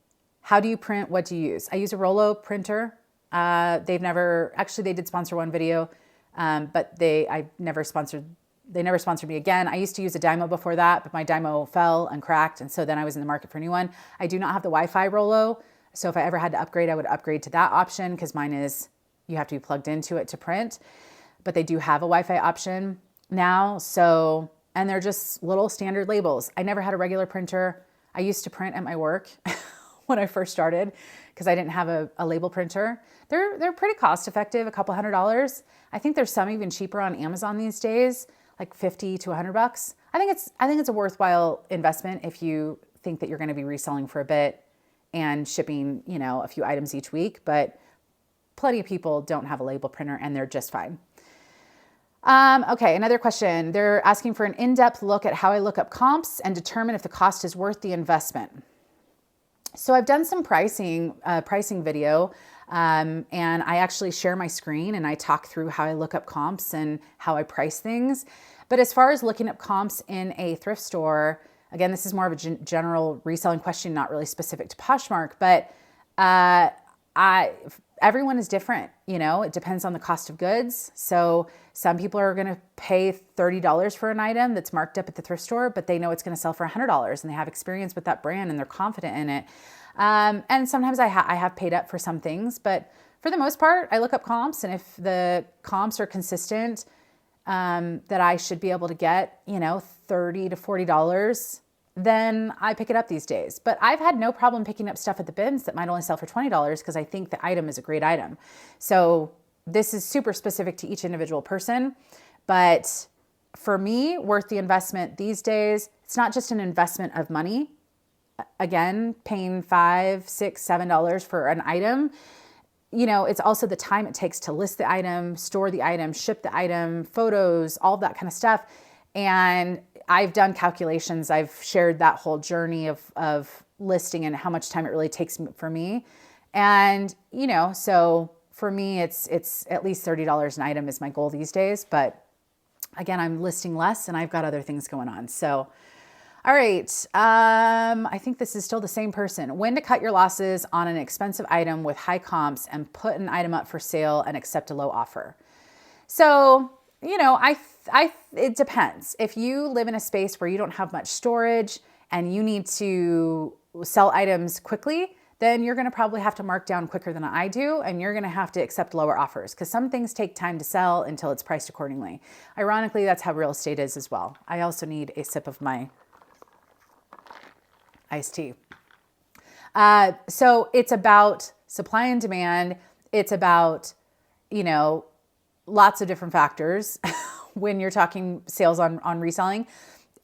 How do you print? What do you use? I use a Rollo printer. They did sponsor one video, but they never sponsored me again. I used to use a Dymo before that, but my Dymo fell and cracked. And so then I was in the market for a new one. I do not have the Wi-Fi Rollo. So if I ever had to upgrade, I would upgrade to that option because mine is, you have to be plugged into it to print, but they do have a Wi-Fi option now. So, and they're just little standard labels. I never had a regular printer. I used to print at my work when I first started because I didn't have a label printer. They're pretty cost effective, a couple $100. I think there's some even cheaper on Amazon these days, like $50 to $100. I think it's a worthwhile investment if you think that you're going to be reselling for a bit and shipping, a few items each week, but plenty of people don't have a label printer and they're just fine. Okay, another question. They're asking for an in-depth look at how I look up comps and determine if the cost is worth the investment. So I've done some pricing video, and I actually share my screen and I talk through how I look up comps and how I price things. But as far as looking up comps in a thrift store, again, this is more of a general reselling question, not really specific to Poshmark, but everyone is different. It depends on the cost of goods. So some people are going to pay $30 for an item that's marked up at the thrift store, but they know it's going to sell for $100 and they have experience with that brand and they're confident in it. And sometimes I have paid up for some things, but for the most part, I look up comps, and if the comps are consistent, that I should be able to get, $30 to $40, then I pick it up these days. But I've had no problem picking up stuff at the bins that might only sell for $20 because I think the item is a great item. So this is super specific to each individual person. But for me, worth the investment these days. It's not just an investment of money. Again, paying $5, $6, $7 for an item. It's also the time it takes to list the item, store the item, ship the item, photos, all that kind of stuff. And I've done calculations. I've shared that whole journey of listing and how much time it really takes for me. And, so for me, it's at least $30 an item is my goal these days. But again, I'm listing less and I've got other things going on. So, all right. I think this is still the same person. When to cut your losses on an expensive item with high comps and put an item up for sale and accept a low offer. So, it depends. If you live in a space where you don't have much storage and you need to sell items quickly, then you're going to probably have to mark down quicker than I do. And you're going to have to accept lower offers because some things take time to sell until it's priced accordingly. Ironically, that's how real estate is as well. I also need a sip of my iced tea. So it's about supply and demand. It's about, lots of different factors when you're talking sales on reselling.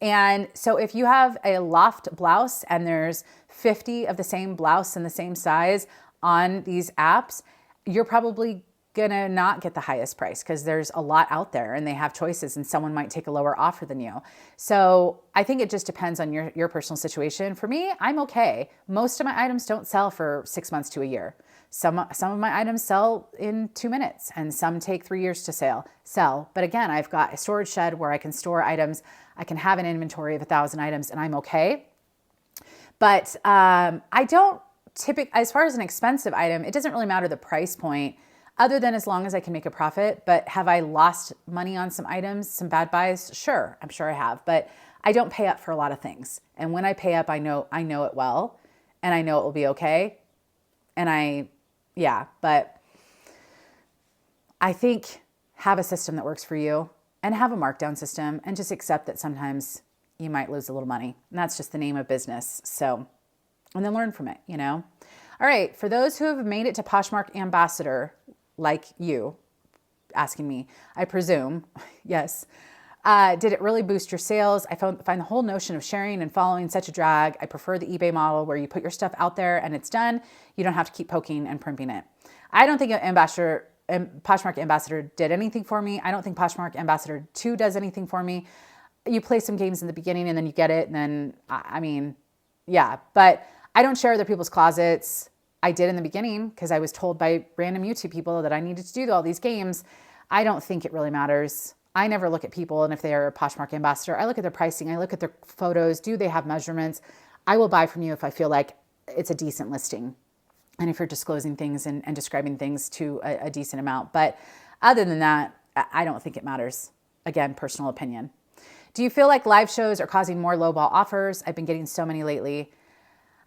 And so if you have a loft blouse and there's 50 of the same blouse in the same size on these apps, you're probably gonna not get the highest price because there's a lot out there and they have choices and someone might take a lower offer than you. So I think it just depends on your personal situation. For me, I'm okay. Most of my items don't sell for 6 months to a year. Some of my items sell in 2 minutes and some take 3 years to sell. But again, I've got a storage shed where I can store items. I can have an inventory of 1,000 items and I'm okay. But I don't typically, as far as an expensive item, it doesn't really matter the price point other than as long as I can make a profit. But have I lost money on some items, some bad buys? Sure, I'm sure I have. But I don't pay up for a lot of things. And when I pay up, I know it well and I know it will be okay. And but I think have a system that works for you and have a markdown system and just accept that sometimes you might lose a little money. And that's just the name of business. So, and then learn from it, All right. For those who have made it to Poshmark Ambassador, like you asking me, I presume, yes. Did it really boost your sales? I find the whole notion of sharing and following such a drag. I prefer the eBay model where you put your stuff out there and it's done. You don't have to keep poking and primping it. I don't think Poshmark Ambassador did anything for me. I don't think Poshmark Ambassador 2 does anything for me. You play some games in the beginning and then you get it. And then, but I don't share other people's closets. I did in the beginning because I was told by random YouTube people that I needed to do all these games. I don't think it really matters. I never look at people and if they are a Poshmark Ambassador, I look at their pricing, I look at their photos, do they have measurements? I will buy from you if I feel like it's a decent listing and if you're disclosing things and describing things to a decent amount. But other than that, I don't think it matters. Again, personal opinion. Do you feel like live shows are causing more lowball offers? I've been getting so many lately.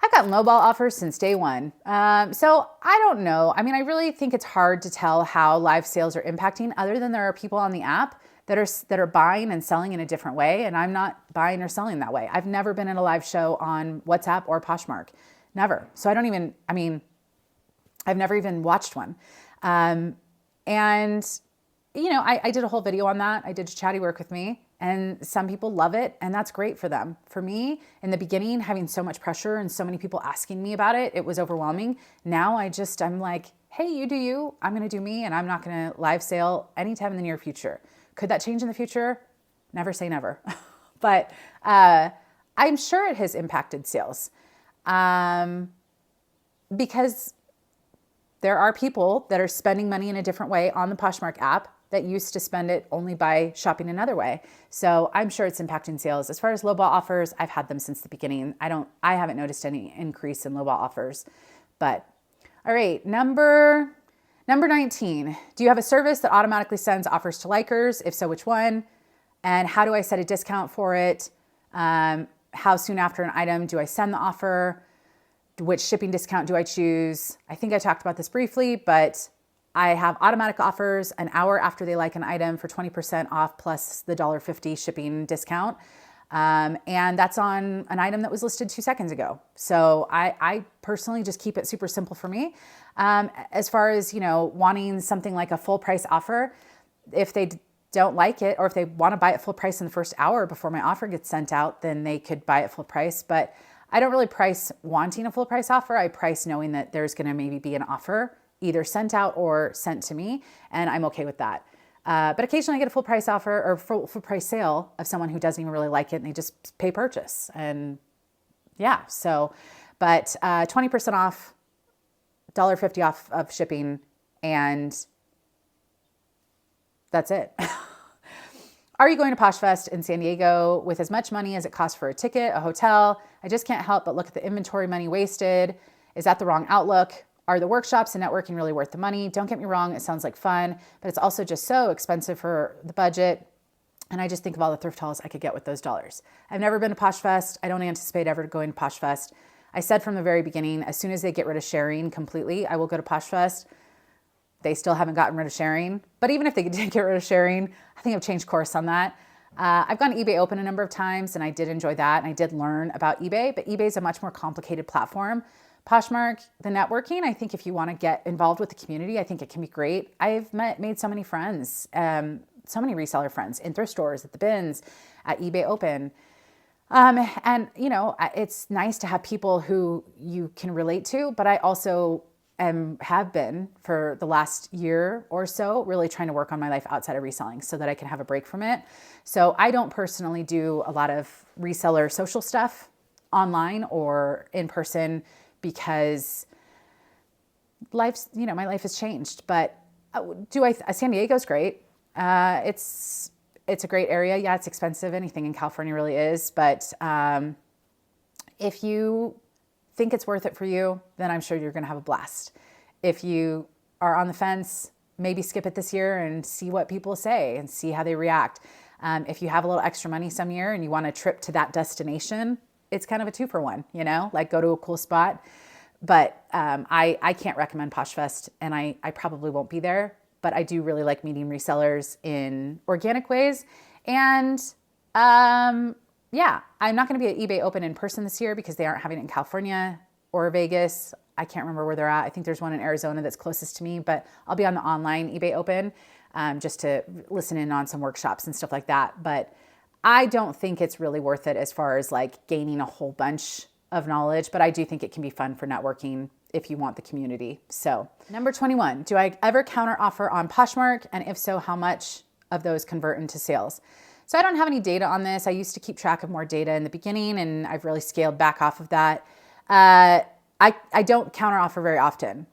I've gotten lowball offers since day one. So I don't know. I really think it's hard to tell how live sales are impacting other than there are people on the app that are buying and selling in a different way. And I'm not buying or selling that way. I've never been in a live show on WhatsApp or Poshmark. Never. So I've never even watched one. I did a whole video on that. I did Chatty Work with Me. And some people love it, and that's great for them. For me, in the beginning, having so much pressure and so many people asking me about it, it was overwhelming. Now I'm like, hey, you do you, I'm gonna do me, and I'm not gonna live sale anytime in the near future. Could that change in the future? Never say never. But I'm sure it has impacted sales because there are people that are spending money in a different way on the Poshmark app that used to spend it only by shopping another way. So I'm sure it's impacting sales. As far as lowball offers, I've had them since the beginning. I haven't noticed any increase in lowball offers. But all right, number Number 19, do you have a service that automatically sends offers to likers? If so, which one? And how do I set a discount for it? How soon after an item do I send the offer? Which shipping discount do I choose? I think I talked about this briefly, but I have automatic offers an hour after they like an item for 20% off plus the $1.50 shipping discount. And that's on an item that was listed 2 seconds ago. So I personally just keep it super simple for me. As far as, wanting something like a full price offer, if they don't like it, or if they want to buy it full price in the first hour before my offer gets sent out, then they could buy it full price. But I don't really price wanting a full price offer. I price knowing that there's going to maybe be an offer either sent out or sent to me, and I'm okay with that. But occasionally I get a full price offer or full price sale of someone who doesn't even really like it and they just pay purchase. And yeah, so, but 20% off, $1.50 off of shipping, and that's it. Are you going to Posh Fest in San Diego with as much money as it costs for a ticket, a hotel? I just can't help but look at the inventory money wasted. Is that the wrong outlook? Are the workshops and networking really worth the money? Don't get me wrong, it sounds like fun, but it's also just so expensive for the budget. And I just think of all the thrift hauls I could get with those dollars. I've never been to Posh Fest. I don't anticipate ever going to Posh Fest. I said from the very beginning, as soon as they get rid of sharing completely, I will go to Posh Fest. They still haven't gotten rid of sharing. But even if they did get rid of sharing, I think I've changed course on that. I've gone to eBay Open a number of times, and I did enjoy that. And I did learn about eBay, but eBay is a much more complicated platform. Poshmark, the networking, I think if you want to get involved with the community, I think it can be great. I've made so many friends, so many reseller friends in thrift stores, at the bins, at eBay Open. And, it's nice to have people who you can relate to, but I also have been for the last year or so really trying to work on my life outside of reselling so that I can have a break from it. So I don't personally do a lot of reseller social stuff online or in person because life's, my life has changed. But San Diego's great. It's a great area. Yeah, it's expensive. Anything in California really is. But if you think it's worth it for you, then I'm sure you're going to have a blast. If you are on the fence, maybe skip it this year and see what people say and see how they react. If you have a little extra money some year and you want a trip to that destination, it's kind of a 2-for-1, like go to a cool spot. But I can't recommend Posh Fest, and I probably won't be there. But I do really like meeting resellers in organic ways. And yeah, I'm not going to be at eBay Open in person this year because they aren't having it in California or Vegas. I can't remember where they're at. I think there's one in Arizona that's closest to me, but I'll be on the online eBay Open just to listen in on some workshops and stuff like that. But I don't think it's really worth it as far as like gaining a whole bunch of knowledge, but I do think it can be fun for networking if you want the community. So number 21, do I ever counter offer on Poshmark? And if so, how much of those convert into sales? So I don't have any data on this. I used to keep track of more data in the beginning, and I've really scaled back off of that. I don't counter offer very often.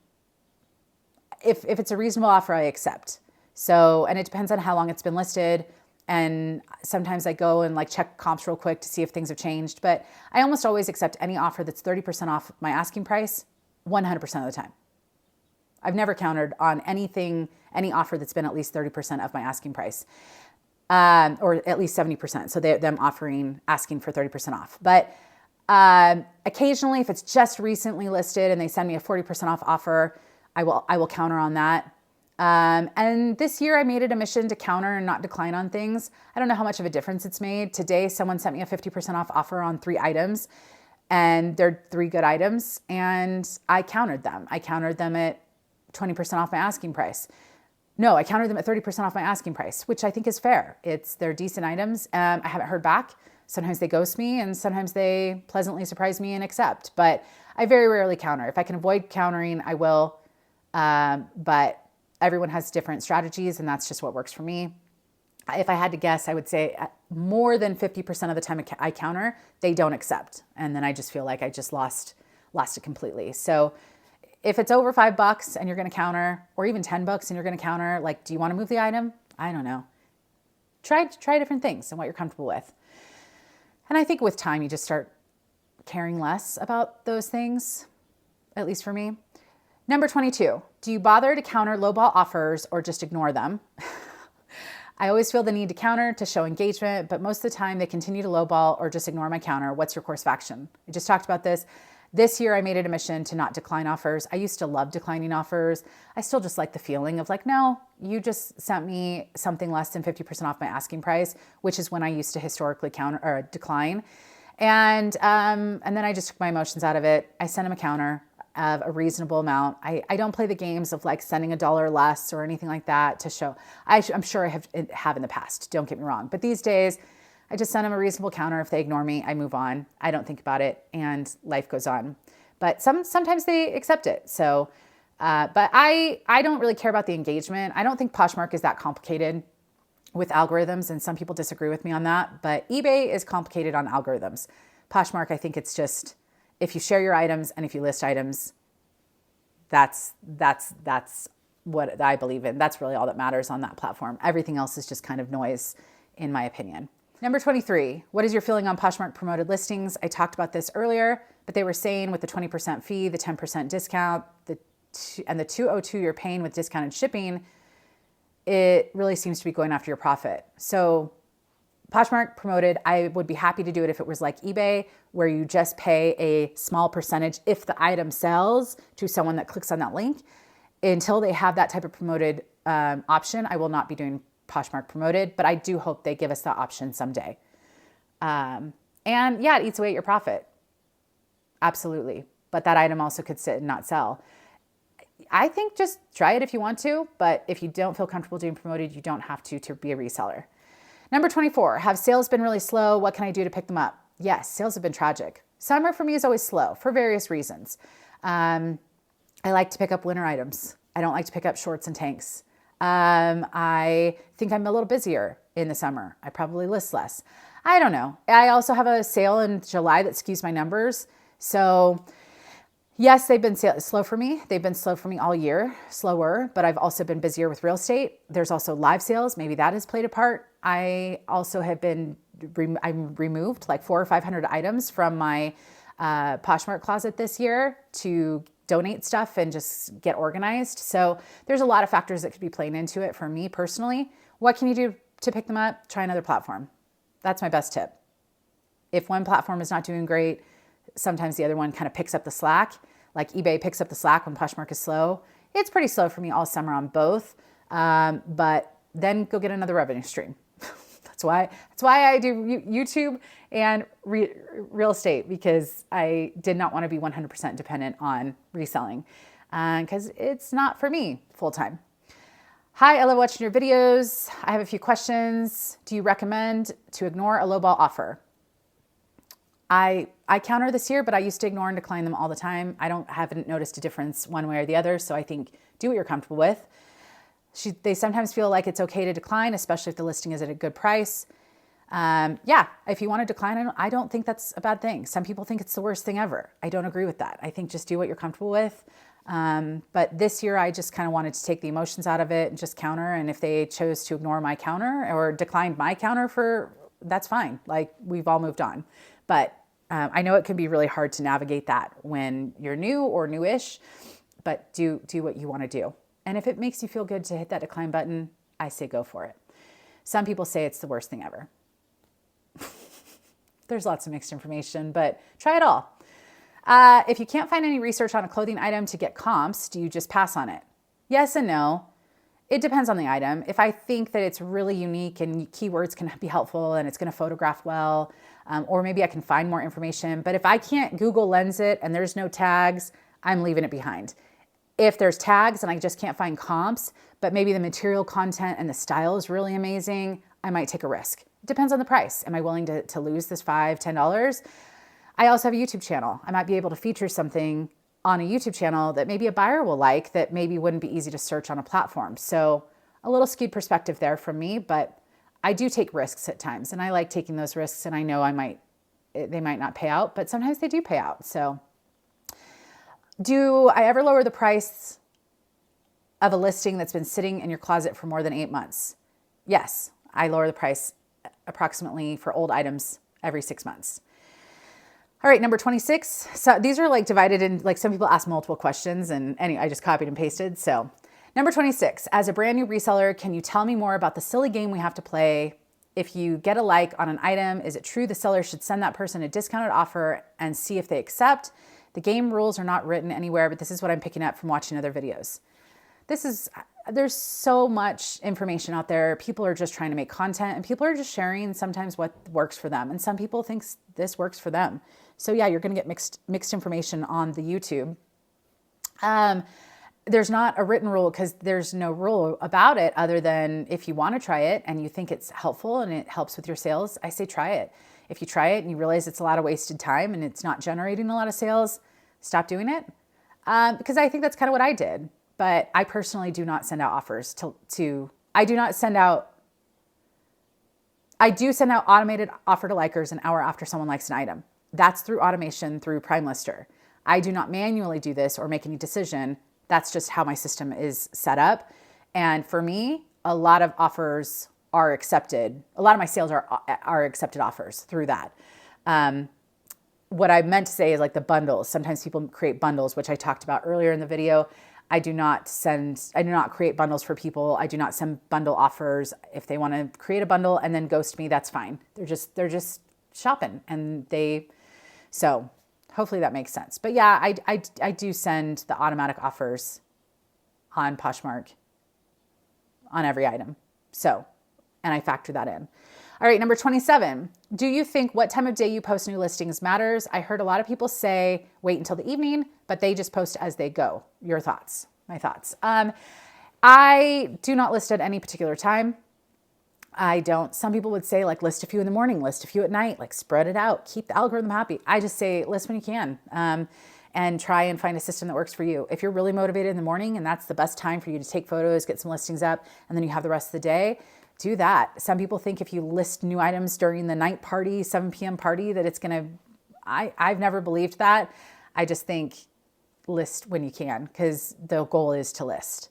If it's a reasonable offer, I accept. So, and it depends on how long it's been listed. And sometimes I go and like check comps real quick to see if things have changed. But I almost always accept any offer that's 30% off my asking price 100% of the time. I've never countered on any offer that's been at least 30% of my asking price, or at least 70%. So them asking for 30% off. But occasionally, if it's just recently listed and they send me a 40% off offer, I will counter on that. And this year I made it a mission to counter and not decline on things. I don't know how much of a difference it's made. Today, someone sent me a 50% off offer on 3 items, and they're 3 good items, and I countered them. I countered them at 20% off my asking price. No, I countered them at 30% off my asking price, which I think is fair. They're decent items. I haven't heard back. Sometimes they ghost me, and sometimes they pleasantly surprise me and accept. But I very rarely counter. If I can avoid countering, I will. But everyone has different strategies, and that's just what works for me. If I had to guess, I would say more than 50% of the time I counter, they don't accept. And then I just feel like I just lost it completely. So if it's over $5 and you're going to counter, or even $10 and you're going to counter, like, do you want to move the item? I don't know. Try different things and what you're comfortable with. And I think with time, you just start caring less about those things, at least for me. Number 22, Do you bother to counter lowball offers or just ignore them? I always feel the need to counter to show engagement, but most of the time they continue to lowball or just ignore my counter. What's your course of action? I just talked about this. This year I made it a mission to not decline offers. I used to love declining offers. I still just like the feeling of like, no, you just sent me something less than 50% off my asking price, which is when I used to historically counter or decline. And then I just took my emotions out of it. I sent him a counter of a reasonable amount. I don't play the games of like sending $1 less or anything like that to show. I'm sure I have in the past, don't get me wrong. But these days, I just send them a reasonable counter. If they ignore me, I move on. I don't think about it and life goes on. But sometimes they accept it. So, but I don't really care about the engagement. I don't think Poshmark is that complicated with algorithms, and some people disagree with me on that. But eBay is complicated on algorithms. Poshmark, I think it's just, if you share your items and if you list items, that's what I believe in. That's really all that matters on that platform. Everything else is just kind of noise, in my opinion. Number 23, what is your feeling on Poshmark promoted listings? I talked about this earlier, but they were saying with the 20% fee, the 10% discount, and the $202 you're paying with discounted shipping, it really seems to be going after your profit. So Poshmark promoted, I would be happy to do it if it was like eBay, where you just pay a small percentage if the item sells to someone that clicks on that link. Until they have that type of promoted option, I will not be doing Poshmark promoted, but I do hope they give us that option someday. And yeah, it eats away at your profit. Absolutely. But that item also could sit and not sell. I think just try it if you want to, but if you don't feel comfortable doing promoted, you don't have to be a reseller. Number 24, have sales been really slow? What can I do to pick them up? Yes, sales have been tragic. Summer for me is always slow for various reasons. I like to pick up winter items. I don't like to pick up shorts and tanks. I think I'm a little busier in the summer. I probably list less. I don't know. I also have a sale in July that skews my numbers. So yes, they've been slow for me. They've been slow for me all year, slower, but I've also been busier with real estate. There's also live sales. Maybe that has played a part. I also have been, I removed like 400 or 500 items from my Poshmark closet this year to donate stuff and just get organized. So there's a lot of factors that could be playing into it for me personally. What can you do to pick them up? Try another platform. That's my best tip. If one platform is not doing great, sometimes the other one kind of picks up the slack. Like eBay picks up the slack when Poshmark is slow. It's pretty slow for me all summer on both. But then go get another revenue stream. That's why I do YouTube and real estate, because I did not want to be 100% dependent on reselling, because it's not for me full time. Hi, I love watching your videos. I have a few questions. Do you recommend to ignore a lowball offer? I counter this year, but I used to ignore and decline them all the time. Haven't noticed a difference one way or the other. So I think do what you're comfortable with. They sometimes feel like it's okay to decline, especially if the listing is at a good price. Yeah, if you want to decline, I don't think that's a bad thing. Some people think it's the worst thing ever. I don't agree with that. I think just do what you're comfortable with. But this year I just kind of wanted to take the emotions out of it and just counter. And if they chose to ignore my counter or declined my counter, that's fine. Like, we've all moved on. But I know it can be really hard to navigate that when you're new or newish, but do what you want to do. And if it makes you feel good to hit that decline button, I say go for it. Some people say it's the worst thing ever. There's lots of mixed information, but try it all. If you can't find any research on a clothing item to get comps, do you just pass on it? Yes and no. It depends on the item. If I think that it's really unique and keywords can be helpful and it's going to photograph well, or maybe I can find more information. But if I can't Google Lens it and there's no tags, I'm leaving it behind. If there's tags and I just can't find comps, but maybe the material content and the style is really amazing, I might take a risk. It depends on the price. Am I willing to lose this $5, $10? I also have a YouTube channel. I might be able to feature something on a YouTube channel that maybe a buyer will like that maybe wouldn't be easy to search on a platform. So a little skewed perspective there from me, but I do take risks at times and I like taking those risks, and I know they might not pay out, but sometimes they do pay out. So do I ever lower the price of a listing that's been sitting in your closet for more than 8 months? Yes, I lower the price approximately for old items every 6 months. All right, number 26. So these are like divided in, like some people ask multiple questions and anyway, I just copied and pasted. So number 26, as a brand new reseller, can you tell me more about the silly game we have to play? If you get a like on an item, is it true the seller should send that person a discounted offer and see if they accept? The game rules are not written anywhere, but this is what I'm picking up from watching other videos. There's so much information out there. People are just trying to make content and people are just sharing sometimes what works for them. And some people think this works for them. So yeah, you're going to get mixed information on the YouTube. There's not a written rule because there's no rule about it other than if you want to try it and you think it's helpful and it helps with your sales, I say try it. If you try it and you realize it's a lot of wasted time and it's not generating a lot of sales, stop doing it. Because I think that's kind of what I did. But I personally do not send out offers I do send out automated offer to likers an hour after someone likes an item. That's through automation through Prime Lister. I do not manually do this or make any decision. That's just how my system is set up. And for me, a lot of offers are accepted. A lot of my sales are accepted offers through that. What I meant to say is like the bundles. Sometimes people create bundles, which I talked about earlier in the video. I do not create bundles for people. I do not send bundle offers. If they want to create a bundle and then ghost me, that's fine. They're just shopping so hopefully that makes sense. But yeah, I do send the automatic offers on Poshmark on every item. So, and I factor that in. All right, number 27. Do you think what time of day you post new listings matters? I heard a lot of people say wait until the evening, but they just post as they go. Your thoughts? My thoughts. I do not list at any particular time. I don't. Some people would say like list a few in the morning, list a few at night, like spread it out, keep the algorithm happy. I just say list when you can and try and find a system that works for you. If you're really motivated in the morning and that's the best time for you to take photos, get some listings up, and then you have the rest of the day, do that. Some people think if you list new items during the night party, 7 p.m. party, that it's going to, I've never believed that. I just think list when you can because the goal is to list.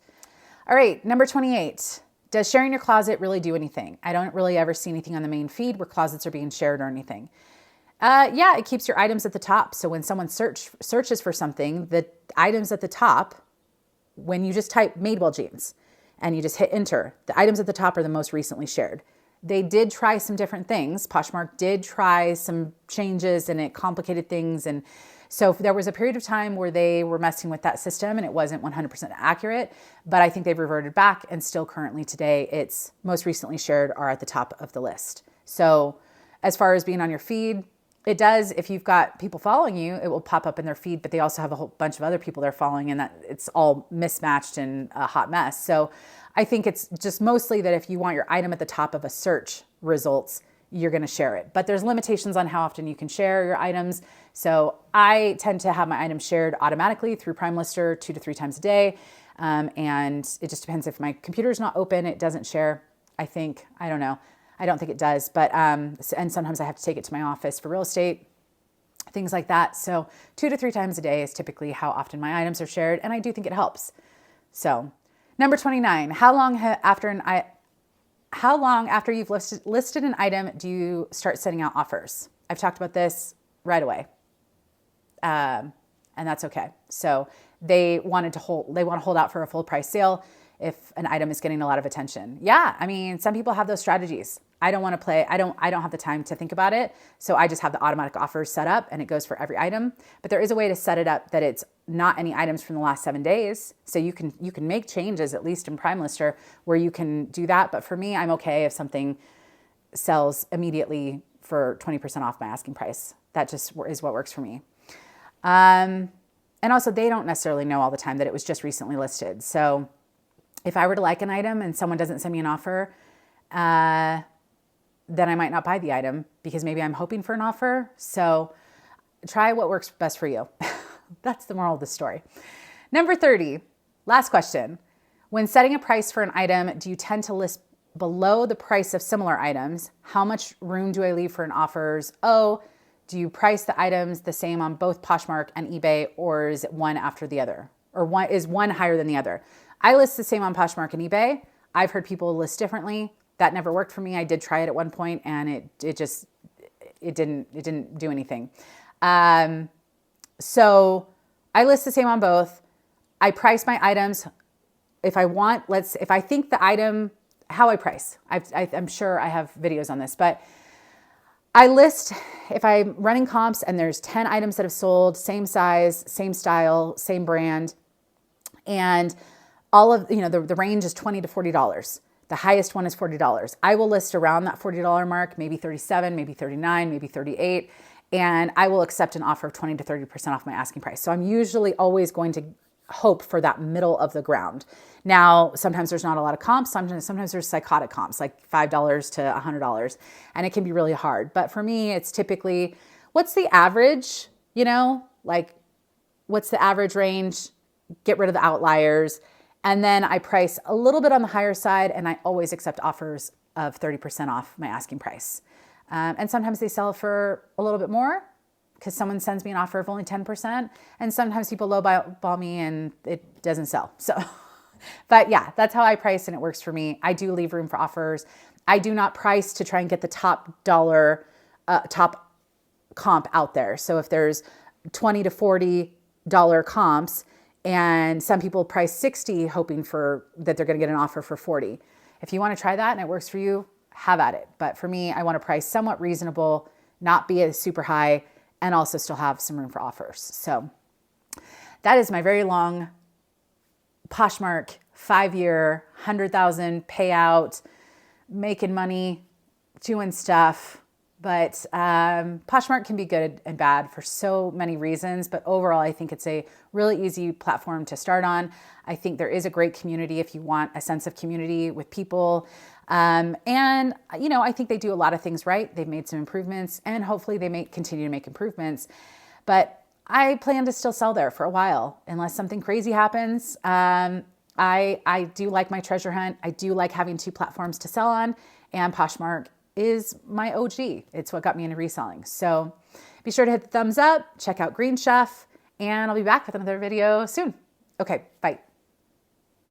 All right, number 28. Does sharing your closet really do anything? I don't really ever see anything on the main feed where closets are being shared or anything. Yeah, it keeps your items at the top. So when someone searches for something, the items at the top, when you just type Madewell jeans and you just hit enter, the items at the top are the most recently shared. They did try some different things. Poshmark did try some changes and it complicated things. And so there was a period of time where they were messing with that system and it wasn't 100% accurate, but I think they've reverted back and still currently today, it's most recently shared are at the top of the list. So as far as being on your feed, it does, if you've got people following you, it will pop up in their feed, but they also have a whole bunch of other people they're following and that it's all mismatched and a hot mess. So I think it's just mostly that if you want your item at the top of a search results, you're going to share it. But there's limitations on how often you can share your items. So I tend to have my items shared automatically through Prime Lister 2 to 3 times a day. And it just depends if my computer's not open, it doesn't share. I don't know. I don't think it does, but, and sometimes I have to take it to my office for real estate, things like that. So 2 to 3 times a day is typically how often my items are shared. And I do think it helps. So number 29, how long after you've listed an item do you start sending out offers? I've talked about this right away. And that's okay. So they want to hold out for a full price sale if an item is getting a lot of attention. Yeah. I mean, some people have those strategies. I don't want to play. I don't have the time to think about it. So I just have the automatic offers set up and it goes for every item, but there is a way to set it up that it's not any items from the last 7 days. So you can make changes, at least in Prime Lister, where you can do that. But for me, I'm okay if something sells immediately for 20% off my asking price. That just is what works for me. And also they don't necessarily know all the time that it was just recently listed. So if I were to like an item and someone doesn't send me an offer, then I might not buy the item because maybe I'm hoping for an offer. So try what works best for you. That's the moral of the story. Number 30, last question. When setting a price for an item, do you tend to list below the price of similar items? How much room do I leave for an offers? Oh, do you price the items the same on both Poshmark and eBay, or is it one after the other? Or is one higher than the other? I list the same on Poshmark and eBay. I've heard people list differently. That never worked for me. I did try it at one point and it didn't do anything. So I list the same on both. I price my items. If I want, if I think the item, how I price, I'm sure I have videos on this, but I list, if I'm running comps and there's 10 items that have sold, same size, same style, same brand, and all of, the range is $20 to $40. The highest one is $40. I will list around that $40 mark, maybe 37, maybe 39, maybe 38, and I will accept an offer of 20 to 30% off my asking price. So I'm usually always going to hope for that middle of the ground. Now, sometimes there's not a lot of comps. Sometimes there's psychotic comps, like $5 to $100, and it can be really hard. But for me, it's typically, what's the average, like what's the average range? Get rid of the outliers. And then I price a little bit on the higher side, and I always accept offers of 30% off my asking price. And sometimes they sell for a little bit more because someone sends me an offer of only 10%. And sometimes people lowball me and it doesn't sell. So, but yeah, that's how I price and it works for me. I do leave room for offers. I do not price to try and get the top dollar, top comp out there. So if there's $20 to $40 comps, and some people price 60 hoping that they're going to get an offer for 40. If you want to try that and it works for you, have at it. But for me, I want to price somewhat reasonable, not be a super high, and also still have some room for offers. So that is my very long Poshmark 5-year, 100,000 payout, making money, doing stuff. But Poshmark can be good and bad for so many reasons. But overall, I think it's a really easy platform to start on. I think there is a great community if you want a sense of community with people. And, I think they do a lot of things right. They've made some improvements, and hopefully they may continue to make improvements. But I plan to still sell there for a while unless something crazy happens. I do like my treasure hunt. I do like having 2 platforms to sell on, and Poshmark is my OG. It's what got me into reselling. So be sure to hit the thumbs up, check out Green Chef, and I'll be back with another video soon. Okay, bye.